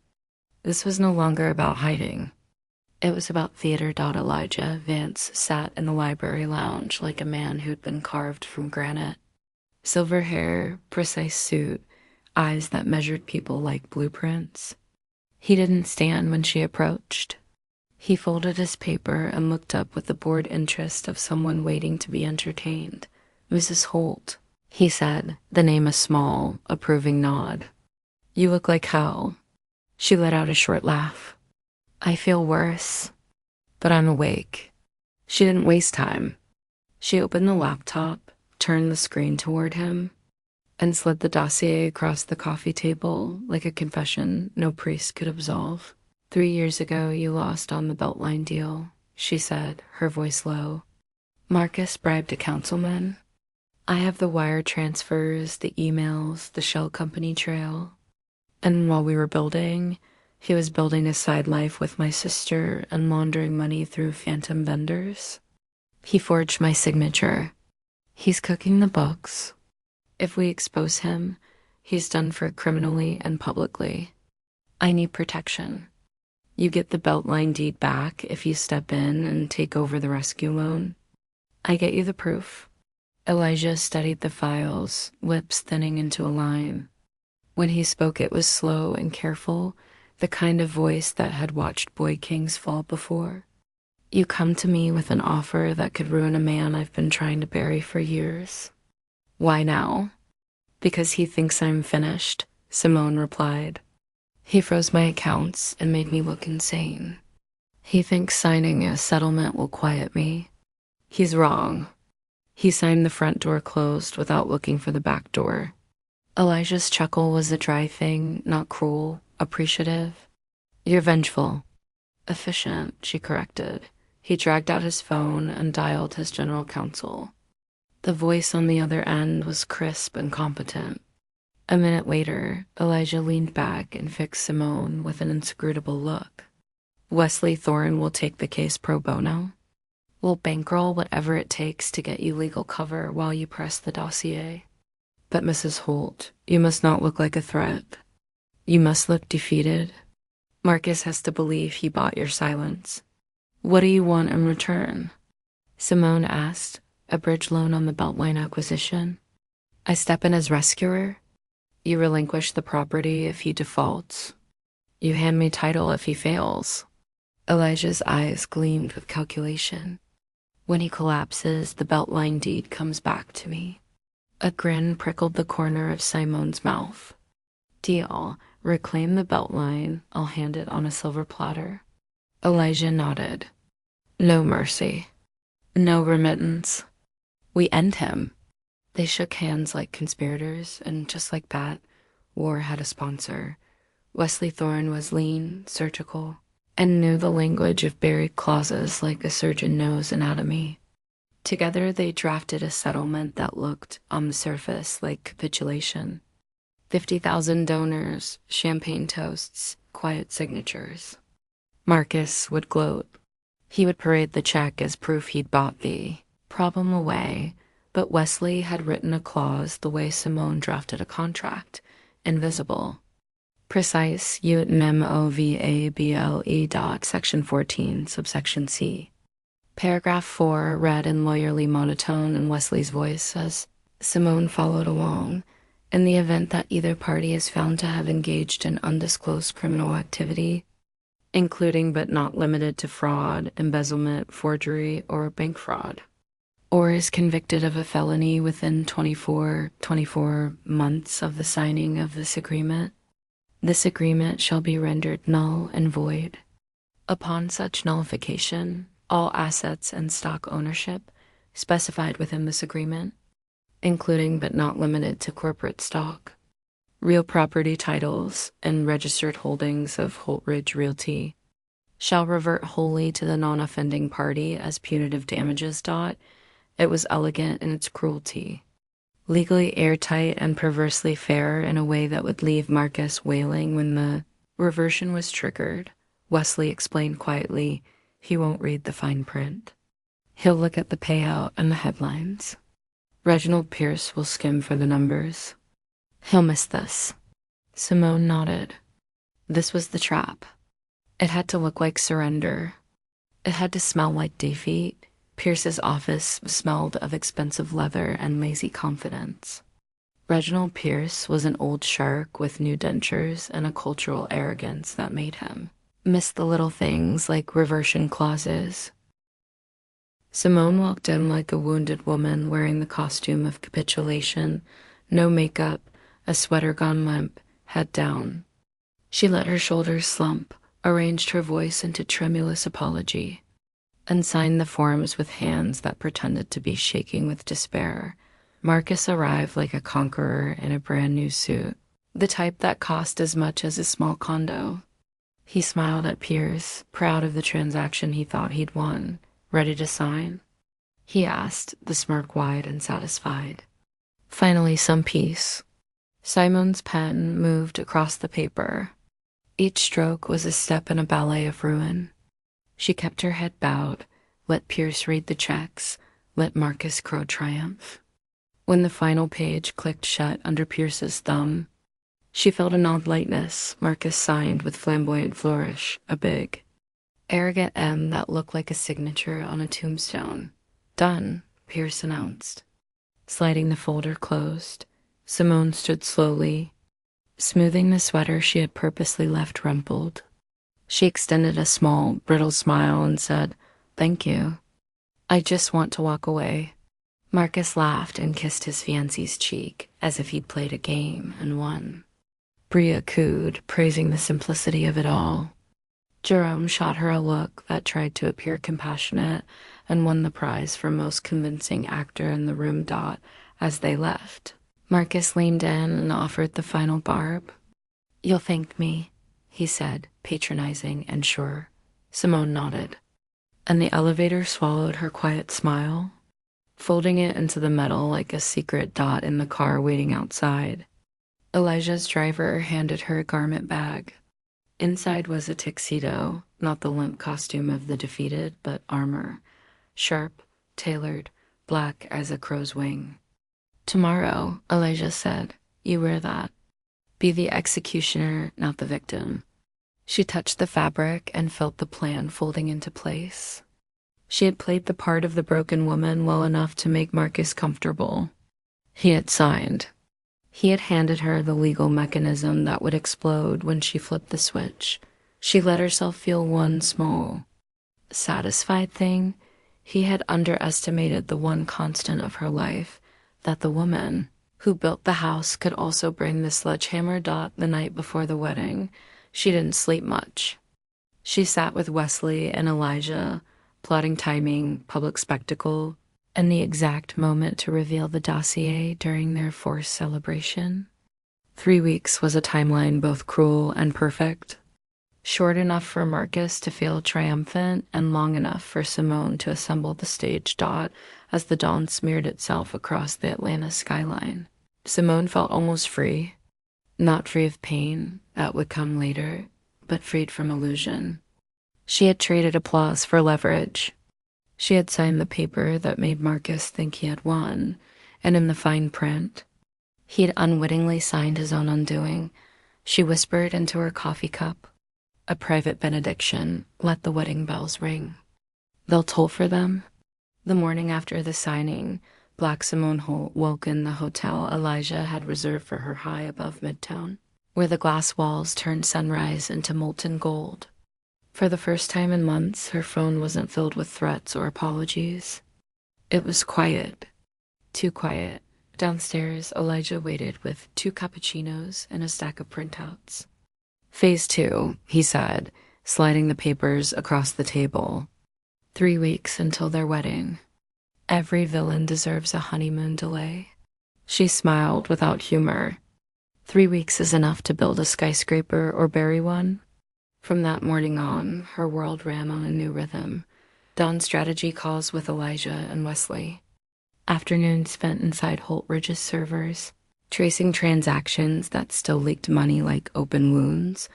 This was no longer about hiding. It was about theater. Elijah Vance sat in the library lounge like a man who'd been carved from granite. Silver hair, precise suit, eyes that measured people like blueprints. He didn't stand when she approached. He folded his paper and looked up with the bored interest of someone waiting to be entertained. Mrs. Holt, he said, the name a small, approving nod. You look like hell. She let out a short laugh. I feel worse, but I'm awake. She didn't waste time. She opened the laptop, turned the screen toward him, and slid the dossier across the coffee table like a confession no priest could absolve. 3 years ago, you lost on the Beltline deal, she said, her voice low. Marcus bribed a councilman. I have the wire transfers, the emails, the shell company trail. And while we were building, he was building a side life with my sister and laundering money through phantom vendors. He forged my signature. He's cooking the books. If we expose him, he's done for criminally and publicly. I need protection. You get the Beltline deed back if you step in and take over the rescue loan. I get you the proof. Elijah studied the files, lips thinning into a line. When he spoke, it was slow and careful, the kind of voice that had watched boy kings fall before. You come to me with an offer that could ruin a man I've been trying to bury for years. Why now? Because he thinks I'm finished, Simone replied. He froze my accounts and made me look insane. He thinks signing a settlement will quiet me. He's wrong. He signed the front door closed without looking for the back door. Elijah's chuckle was a dry thing, not cruel, appreciative. You're vengeful. Efficient, she corrected. He dragged out his phone and dialed his general counsel. The voice on the other end was crisp and competent. A minute later, Elijah leaned back and fixed Simone with an inscrutable look. Wesley Thorne will take the case pro bono. We'll bankroll whatever it takes to get you legal cover while you press the dossier. But Mrs. Holt, you must not look like a threat. You must look defeated. Marcus has to believe he bought your silence. What do you want in return? Simone asked, a bridge loan on the Beltline acquisition. I step in as rescuer. You relinquish the property if he defaults. You hand me title if he fails. Elijah's eyes gleamed with calculation. When he collapses, the Beltline deed comes back to me. A grin prickled the corner of Simone's mouth. Deal. Reclaim the Beltline. I'll hand it on a silver platter. Elijah nodded. No mercy. No remittance. We end him. They shook hands like conspirators, and just like that, war had a sponsor. Wesley Thorne was lean, surgical, and knew the language of buried clauses like a surgeon knows anatomy. Together they drafted a settlement that looked, on the surface, like capitulation. 50,000 donors, champagne toasts, quiet signatures. Marcus would gloat. He would parade the check as proof he'd bought the problem away, but Wesley had written a clause the way Simone drafted a contract, invisible. Precise, ut memovable. Section 14, subsection C. Paragraph 4 read in lawyerly monotone in Wesley's voice as Simone followed along. In the event that either party is found to have engaged in undisclosed criminal activity, including but not limited to fraud, embezzlement, forgery, or bank fraud, or is convicted of a felony within 24 months of the signing of this agreement shall be rendered null and void. Upon such nullification, all assets and stock ownership specified within this agreement, including but not limited to corporate stock, real property titles, and registered holdings of Holt Ridge Realty, shall revert wholly to the non-offending party as punitive damages. It was elegant in its cruelty, legally airtight and perversely fair in a way that would leave Marcus wailing when the reversion was triggered. Wesley explained quietly, he won't read the fine print. He'll look at the payout and the headlines. Reginald Pierce will skim for the numbers. He'll miss this. Simone nodded. This was the trap. It had to look like surrender. It had to smell like defeat. Pierce's office smelled of expensive leather and lazy confidence. Reginald Pierce was an old shark with new dentures and a cultural arrogance that made him miss the little things like reversion clauses. Simone walked in like a wounded woman wearing the costume of capitulation, no makeup, a sweater gone limp, head down. She let her shoulders slump, arranged her voice into tremulous apology, and signed the forms with hands that pretended to be shaking with despair. Marcus arrived like a conqueror in a brand new suit, the type that cost as much as a small condo. He smiled at Pierce, proud of the transaction he thought he'd won. Ready to sign? He asked, the smirk wide and satisfied. Finally, some peace. Simone's pen moved across the paper. Each stroke was a step in a ballet of ruin. She kept her head bowed, let Pierce read the checks, let Marcus crow triumph. When the final page clicked shut under Pierce's thumb, she felt an odd lightness. Marcus signed with flamboyant flourish, a big, arrogant M that looked like a signature on a tombstone. Done, Pierce announced. Sliding the folder closed, Simone stood slowly, smoothing the sweater she had purposely left rumpled. She extended a small, brittle smile and said, Thank you. I just want to walk away. Marcus laughed and kissed his fiancée's cheek as if he'd played a game and won. Bria cooed, praising the simplicity of it all. Jerome shot her a look that tried to appear compassionate and won the prize for most convincing actor in the room. As they left, Marcus leaned in and offered the final barb. You'll thank me, he said, patronizing and sure. Simone nodded, and the elevator swallowed her quiet smile, folding it into the metal like a secret dot in the car waiting outside. Elijah's driver handed her a garment bag. Inside was a tuxedo, not the limp costume of the defeated, but armor. Sharp, tailored, black as a crow's wing. Tomorrow, Elijah said, you wear that. Be the executioner, not the victim. She touched the fabric and felt the plan folding into place. She had played the part of the broken woman well enough to make Marcus comfortable. He had signed. He had handed her the legal mechanism that would explode when she flipped the switch. She let herself feel one small, satisfied thing. He had underestimated the one constant of her life, that the woman who built the house could also bring the sledgehammer. The night before the wedding, she didn't sleep much. She sat with Wesley and Elijah, plotting timing, public spectacle, and the exact moment to reveal the dossier during their forced celebration. 3 weeks was a timeline both cruel and perfect. Short enough for Marcus to feel triumphant and long enough for Simone to assemble the stage as the dawn smeared itself across the Atlanta skyline. Simone felt almost free. Not free of pain, that would come later, but freed from illusion. She had traded applause for leverage. She had signed the paper that made Marcus think he had won, and in the fine print, he had unwittingly signed his own undoing. She whispered into her coffee cup, a private benediction, let the wedding bells ring. They'll toll for them. The morning after the signing, Black Simone Holt woke in the hotel Elijah had reserved for her high above Midtown, where the glass walls turned sunrise into molten gold. For the first time in months, her phone wasn't filled with threats or apologies. It was quiet. Too quiet. Downstairs, Elijah waited with 2 cappuccinos and a stack of printouts. Phase 2, he said, sliding the papers across the table. 3 weeks until their wedding. Every villain deserves a honeymoon delay. She smiled without humor. 3 weeks is enough to build a skyscraper or bury one. From that morning on, her world ran on a new rhythm. Dawn strategy calls with Elijah and Wesley. Afternoons spent inside Holt Ridge's servers, tracing transactions that still leaked money like open wounds.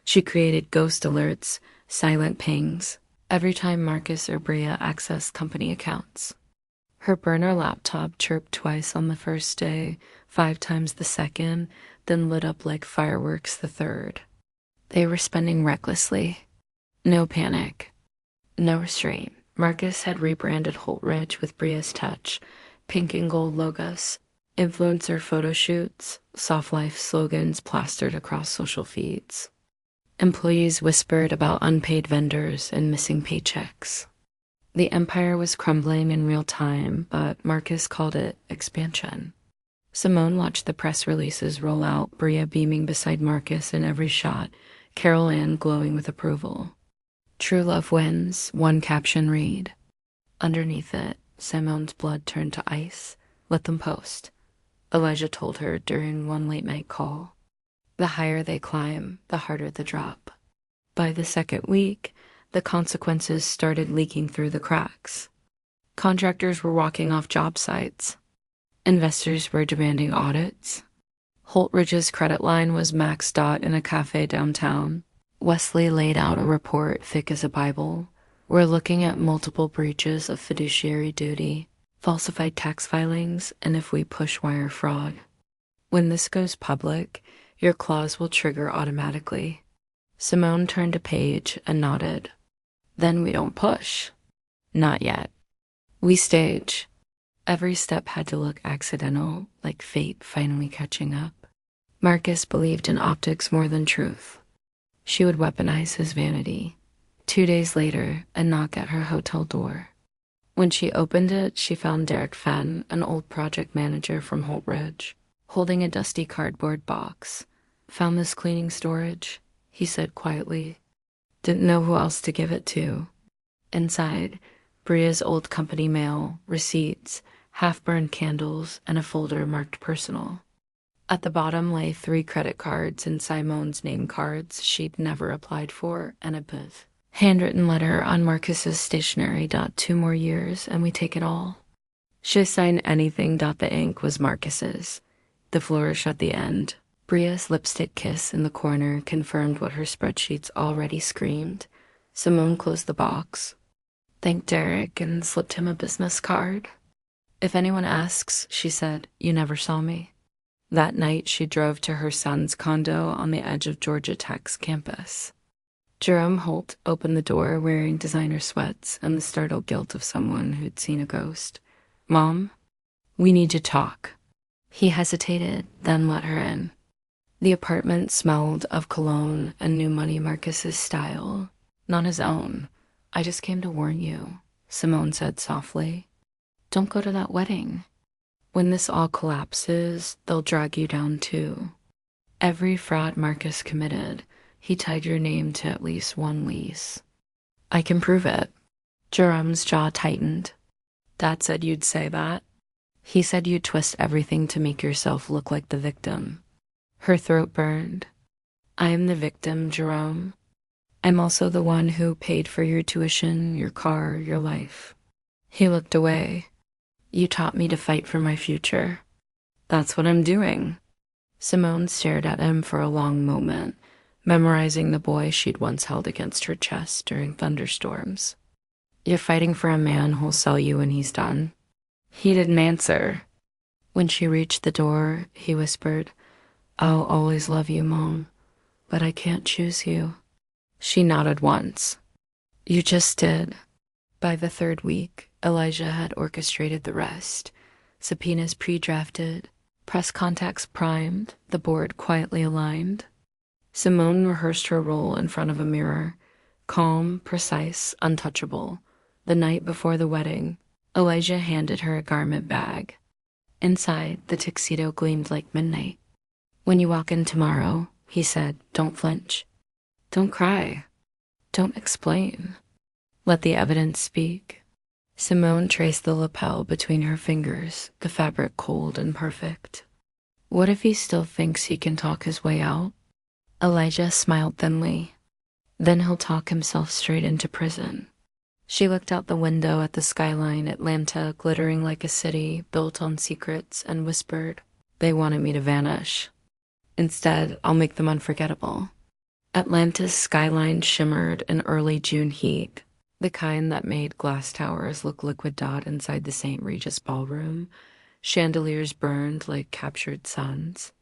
She created ghost alerts, silent pings, every time Marcus or Bria accessed company accounts. Her burner laptop chirped twice on the first day, 5 times the second, then lit up like fireworks the third. They were spending recklessly. No panic. No restraint. Marcus had rebranded Holt Ridge with Bria's touch, pink and gold logos, influencer photo shoots, soft life slogans plastered across social feeds. Employees whispered about unpaid vendors and missing paychecks. The empire was crumbling in real time, but Marcus called it expansion. Simone watched the press releases roll out, Bria beaming beside Marcus in every shot, Carol Ann glowing with approval. True love wins, one caption read. Underneath it, Simone's blood turned to ice. Let them post, Elijah told her during one late-night call. The higher they climb, the harder the drop. By the second week, the consequences started leaking through the cracks. Contractors were walking off job sites. Investors were demanding audits. Holt Ridge's credit line was maxed out in a cafe downtown. Wesley laid out a report thick as a Bible. We're looking at multiple breaches of fiduciary duty, falsified tax filings, and if we push wire fraud. When this goes public, your clause will trigger automatically. Simone turned a page and nodded. Then we don't push. Not yet. We stage. Every step had to look accidental, like fate finally catching up. Marcus believed in optics more than truth. She would weaponize his vanity. 2 days later, a knock at her hotel door. When she opened it, she found Derek Fenn, an old project manager from Holt Ridge, holding a dusty cardboard box. "Found this cleaning storage," he said quietly. "Didn't know who else to give it to." Inside, Bria's old company mail, receipts, half-burned candles, and a folder marked personal. At the bottom lay 3 credit cards and Simone's name cards she'd never applied for, and a handwritten letter on Marcus's stationery. 2 more years, and we take it all. She signed anything. The ink was Marcus's. The flourish at the end. Bria's lipstick kiss in the corner confirmed what her spreadsheets already screamed. Simone closed the box, thanked Derek, and slipped him a business card. "If anyone asks," she said, "you never saw me." That night, she drove to her son's condo on the edge of Georgia Tech's campus. Jerome Holt opened the door wearing designer sweats and the startled guilt of someone who'd seen a ghost. "Mom, we need to talk." He hesitated, then let her in. The apartment smelled of cologne and new money, Marcus's style, not his own. "I just came to warn you," Simone said softly. "Don't go to that wedding. When this all collapses, they'll drag you down too. Every fraud Marcus committed, he tied your name to at least 1 lease." "I can prove it." Jerome's jaw tightened. "Dad said you'd say that." "He said you'd twist everything to make yourself look like the victim." Her throat burned. "I am the victim, Jerome. I'm also the one who paid for your tuition, your car, your life." He looked away. "You taught me to fight for my future." "That's what I'm doing." Simone stared at him for a long moment, memorizing the boy she'd once held against her chest during thunderstorms. "You're fighting for a man who'll sell you when he's done." He didn't answer. When she reached the door, he whispered, "I'll always love you, Mom, but I can't choose you." She nodded once. "You just did." By the 3rd week, Elijah had orchestrated the rest. Subpoenas pre-drafted, press contacts primed, the board quietly aligned. Simone rehearsed her role in front of a mirror, calm, precise, untouchable. The night before the wedding, Elijah handed her a garment bag. Inside, the tuxedo gleamed like midnight. "When you walk in tomorrow," he said, "don't flinch. Don't cry. Don't explain. Let the evidence speak." Simone traced the lapel between her fingers, the fabric cold and perfect. What if he still thinks he can talk his way out? Elijah smiled thinly. Then he'll talk himself straight into prison. She looked out the window at the skyline, Atlanta glittering like a city built on secrets, and whispered, "They wanted me to vanish. Instead, I'll make them unforgettable." Atlanta's skyline shimmered in early June heat, the kind that made glass towers look liquid dot inside the St. Regis ballroom. Chandeliers burned like captured suns.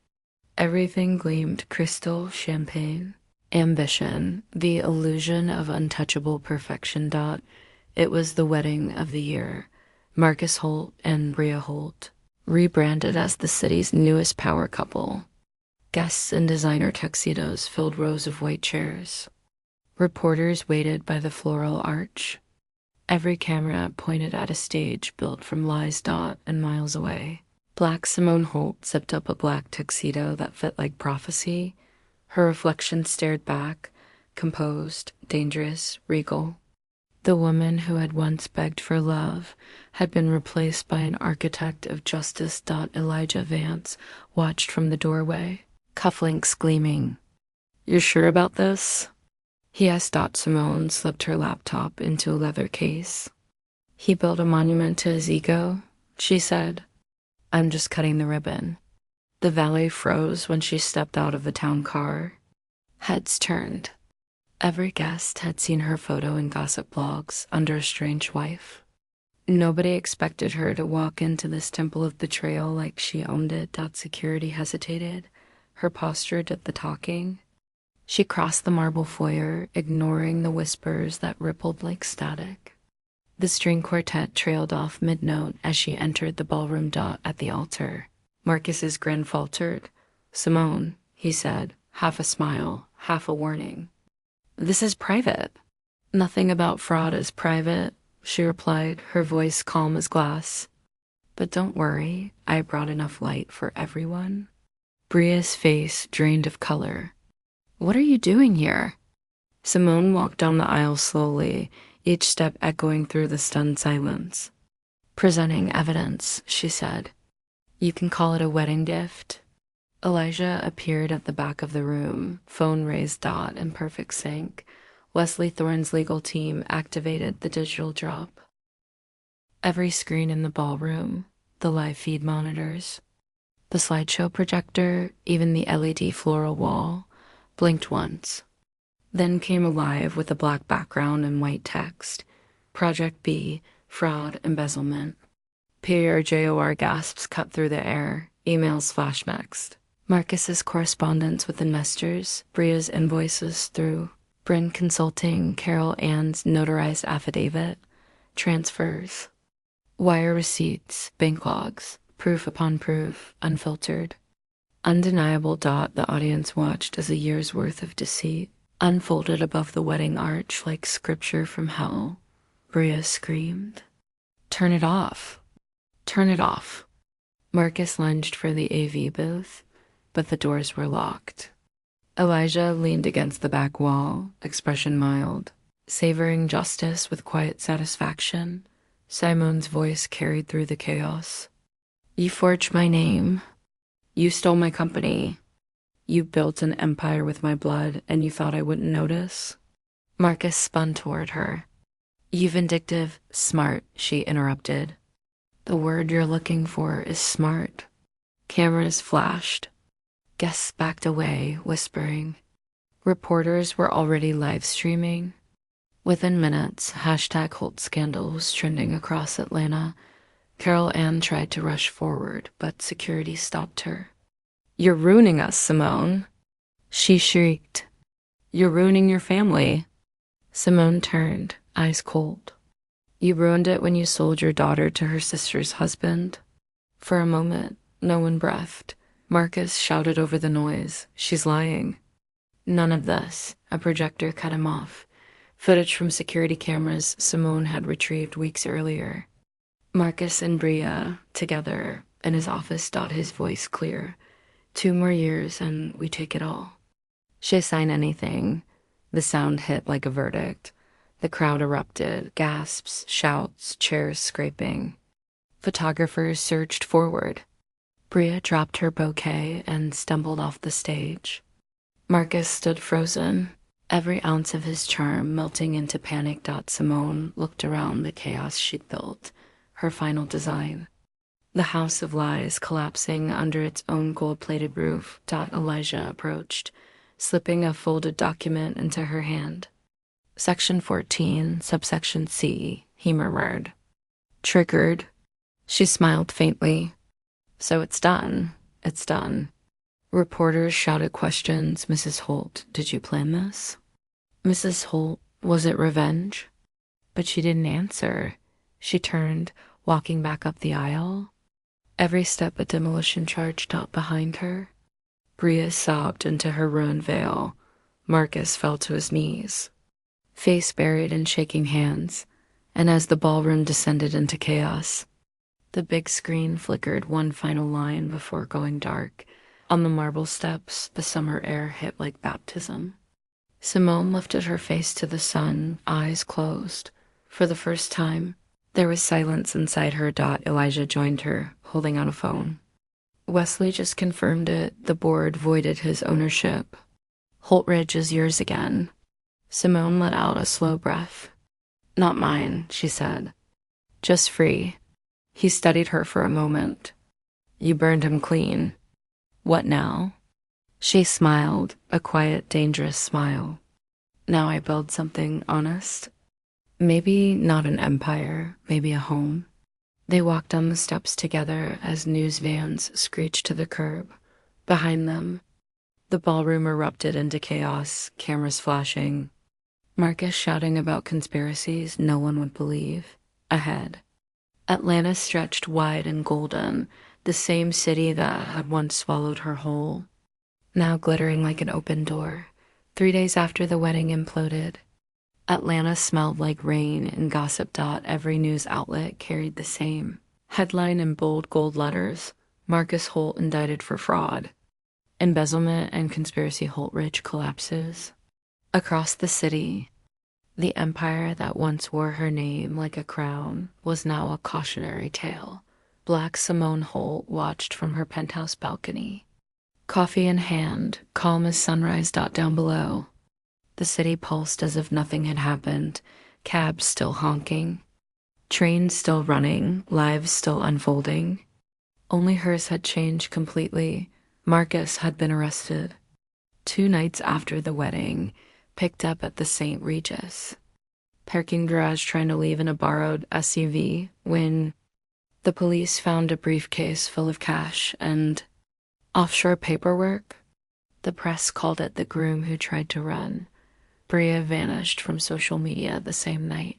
Everything gleamed crystal, champagne. Ambition, the illusion of untouchable perfection. It was the wedding of the year. Marcus Holt and Bria Holt, rebranded as the city's newest power couple. Guests in designer tuxedos filled rows of white chairs. Reporters waited by the floral arch. Every camera pointed at a stage built from lies. And miles away, Black Simone Holt zipped up a black tuxedo that fit like prophecy. Her reflection stared back, composed, dangerous, regal. The woman who had once begged for love had been replaced by an architect of justice. Elijah Vance watched from the doorway, cufflinks gleaming. "You're sure about this?" He asked. Simone slipped her laptop into a leather case. "He built a monument to his ego," she said. "I'm just cutting the ribbon." The valet froze when she stepped out of the town car. Heads turned. Every guest had seen her photo in gossip blogs under a strange wife. Nobody expected her to walk into this temple of betrayal like she owned it. Security hesitated. Her posture did the talking. She crossed the marble foyer, ignoring the whispers that rippled like static. The string quartet trailed off mid-note as she entered the ballroom. At the altar, Marcus's grin faltered. "Simone," he said, half a smile, half a warning. "This is private." Nothing about fraud is private, she replied, her voice calm as glass. But don't worry, I brought enough light for everyone. Bria's face drained of color. What are you doing here? Simone walked down the aisle slowly, each step echoing through the stunned silence. Presenting evidence, she said. You can call it a wedding gift. Elijah appeared at the back of the room, phone raised dot in perfect sync. Wesley Thorne's legal team activated the digital drop. Every screen in the ballroom, the live feed monitors, the slideshow projector, even the LED floral wall, blinked once. Then came alive with a black background and white text. Project B, fraud, embezzlement. PRJOR gasps cut through the air, emails flash next. Marcus's correspondence with investors, Bria's invoices through Bryn Consulting, Carol Ann's notarized affidavit, transfers, wire receipts, bank logs, proof upon proof, unfiltered. Undeniable dot the audience watched as a year's worth of deceit unfolded above the wedding arch like scripture from hell. Bria screamed. Turn it off. Turn it off. Marcus lunged for the AV booth, but the doors were locked. Elijah leaned against the back wall, expression mild. Savoring justice with quiet satisfaction, Simone's voice carried through the chaos. You forged my name. You stole my company. You built an empire with my blood, and you thought I wouldn't notice? Marcus spun toward her. You vindictive, smart, she interrupted. The word you're looking for is smart. Cameras flashed. Guests backed away, whispering. Reporters were already live streaming. Within minutes, #Holt scandal was trending across Atlanta. Carol Ann tried to rush forward, but security stopped her. You're ruining us, Simone. She shrieked. You're ruining your family. Simone turned, eyes cold. You ruined it when you sold your daughter to her sister's husband. For a moment, no one breathed. Marcus shouted over the noise. She's lying. None of this. A projector cut him off. Footage from security cameras Simone had retrieved weeks earlier. Marcus and Bria, together, in his office, his voice clear. 2 more years and we take it all. She sign anything. The sound hit like a verdict. The crowd erupted, gasps, shouts, chairs scraping. Photographers surged forward. Bria dropped her bouquet and stumbled off the stage. Marcus stood frozen, every ounce of his charm melting into panic. Simone looked around the chaos she'd built, her final design. The house of lies collapsing under its own gold-plated roof. Elijah approached, slipping a folded document into her hand. Section 14, subsection C, he murmured. Triggered. She smiled faintly. So it's done. It's done. Reporters shouted questions. Mrs. Holt, did you plan this? Mrs. Holt, was it revenge? But she didn't answer. She turned, walking back up the aisle. Every step a demolition charge taught behind her. Bria sobbed into her ruined veil. Marcus fell to his knees, face buried in shaking hands, and as the ballroom descended into chaos, the big screen flickered one final line before going dark. On the marble steps, the summer air hit like baptism. Simone lifted her face to the sun, eyes closed. For the first time, there was silence inside her. Elijah joined her, holding out a phone. Wesley just confirmed it. The board voided his ownership. Holt Ridge is yours again. Simone let out a slow breath. Not mine, she said. Just free. He studied her for a moment. You burned him clean. What now? She smiled, a quiet, dangerous smile. Now I build something honest. Maybe not an empire, maybe a home. They walked down the steps together as news vans screeched to the curb. Behind them, the ballroom erupted into chaos, cameras flashing. Marcus shouting about conspiracies no one would believe. Ahead, Atlanta stretched wide and golden, the same city that had once swallowed her whole, now glittering like an open door. 3 days after the wedding imploded, Atlanta smelled like rain, and Gossip. Every news outlet carried the same headline in bold gold letters: Marcus Holt indicted for fraud, embezzlement, and conspiracy. Holtridge collapses. Across the city, the empire that once wore her name like a crown was now a cautionary tale. Black Simone Holt watched from her penthouse balcony, coffee in hand, calm as sunrise. Down below, the city pulsed as if nothing had happened, cabs still honking, trains still running, lives still unfolding. Only hers had changed completely. Marcus had been arrested 2 nights after the wedding, picked up at the St. Regis parking garage trying to leave in a borrowed SUV when the police found a briefcase full of cash and offshore paperwork. The press called it the groom who tried to run. Bria vanished from social media the same night.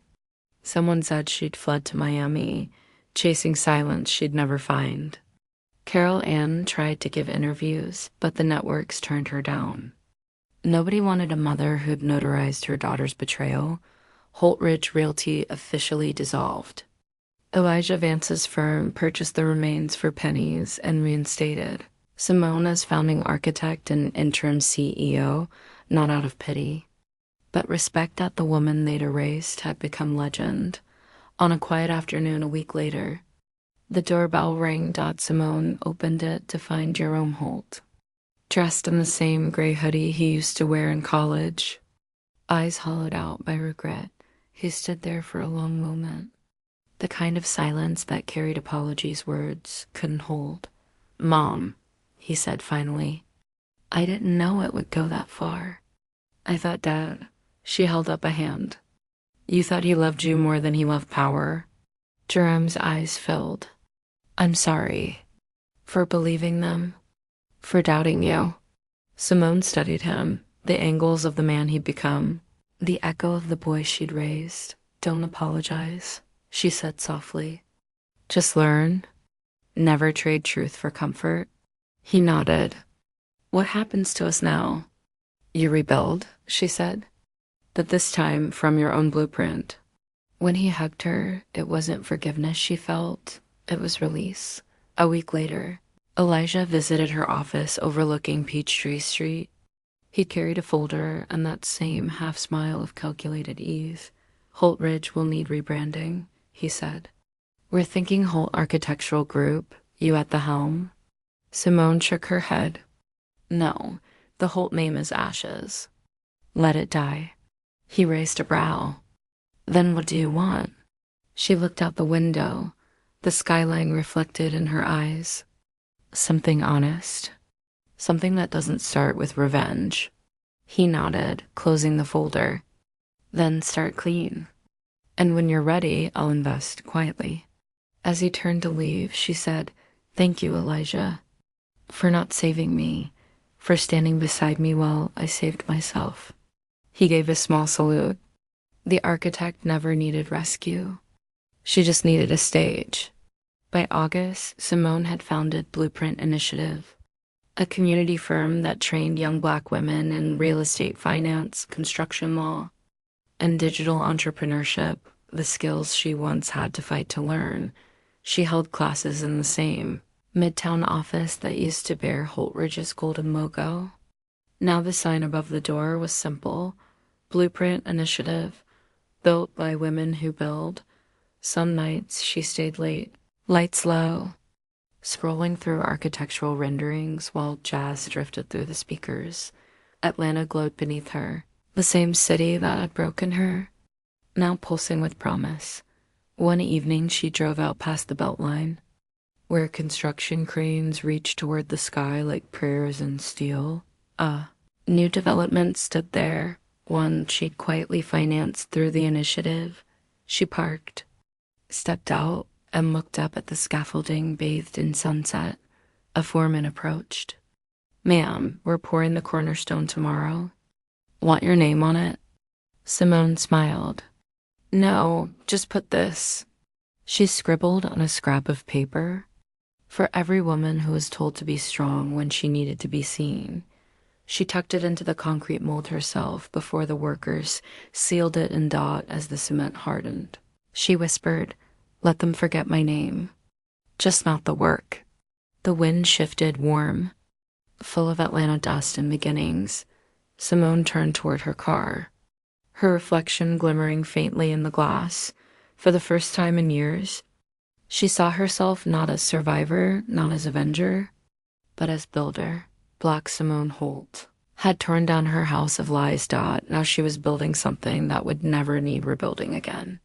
Someone said she'd fled to Miami, chasing silence she'd never find. Carol Ann tried to give interviews, but the networks turned her down. Nobody wanted a mother who'd notarized her daughter's betrayal. Holtridge Realty officially dissolved. Elijah Vance's firm purchased the remains for pennies and reinstated Simone as founding architect and interim CEO, not out of pity, but respect that the woman they'd erased had become legend. On a quiet afternoon a week later, the doorbell rang. Simone opened it to find Jerome Holt, dressed in the same gray hoodie he used to wear in college. Eyes hollowed out by regret, he stood there for a long moment. The kind of silence that carried apologies words couldn't hold. "Mom," he said finally, "I didn't know it would go that far." "I thought Dad." She held up a hand. "You thought he loved you more than he loved power?" Jerome's eyes filled. "I'm sorry. For believing them. For doubting you." Simone studied him, the angles of the man he'd become, the echo of the boy she'd raised. "Don't apologize," she said softly. "Just learn. Never trade truth for comfort." He nodded. "What happens to us now?" "You rebuild," she said, "but this time from your own blueprint." When he hugged her, it wasn't forgiveness she felt, it was release. A week later, Elijah visited her office overlooking Peachtree Street. He'd carried a folder and that same half-smile of calculated ease. "Holtridge will need rebranding," he said. "We're thinking Holt Architectural Group, you at the helm?" Simone shook her head. "No, the Holt name is ashes. Let it die." He raised a brow. "Then what do you want?" She looked out the window, the skyline reflected in her eyes. "Something honest. Something that doesn't start with revenge." He nodded, closing the folder. "Then start clean. And when you're ready, I'll invest quietly." As he turned to leave, she said, "Thank you, Elijah, for not saving me, for standing beside me while I saved myself." He gave a small salute. The architect never needed rescue. She just needed a stage. By August, Simone had founded Blueprint Initiative, a community firm that trained young Black women in real estate finance, construction law, and digital entrepreneurship, the skills she once had to fight to learn. She held classes in the same Midtown office that used to bear Holtridge's golden logo. Now the sign above the door was simple: Blueprint Initiative, built by women who build. Some nights she stayed late, lights low, scrolling through architectural renderings while jazz drifted through the speakers. Atlanta glowed beneath her, the same city that had broken her, now pulsing with promise. One evening she drove out past the Beltline, where construction cranes reached toward the sky like prayers in steel. A new development stood there, one she'd quietly financed through the initiative. She parked, stepped out, and looked up at the scaffolding bathed in sunset. A foreman approached. "Ma'am, we're pouring the cornerstone tomorrow. Want your name on it?" Simone smiled. "No, just put this." She scribbled on a scrap of paper. "For every woman who was told to be strong when she needed to be seen. She tucked it into the concrete mold herself before the workers sealed it in Dot as the cement hardened. She whispered, "Let them forget my name. Just not the work." The wind shifted warm, full of Atlanta dust and beginnings. Simone turned toward her car, her reflection glimmering faintly in the glass. For the first time in years, she saw herself not as survivor, not as avenger, but as builder. Black Simone Holt had torn down her house of lies. Now she was building something that would never need rebuilding again.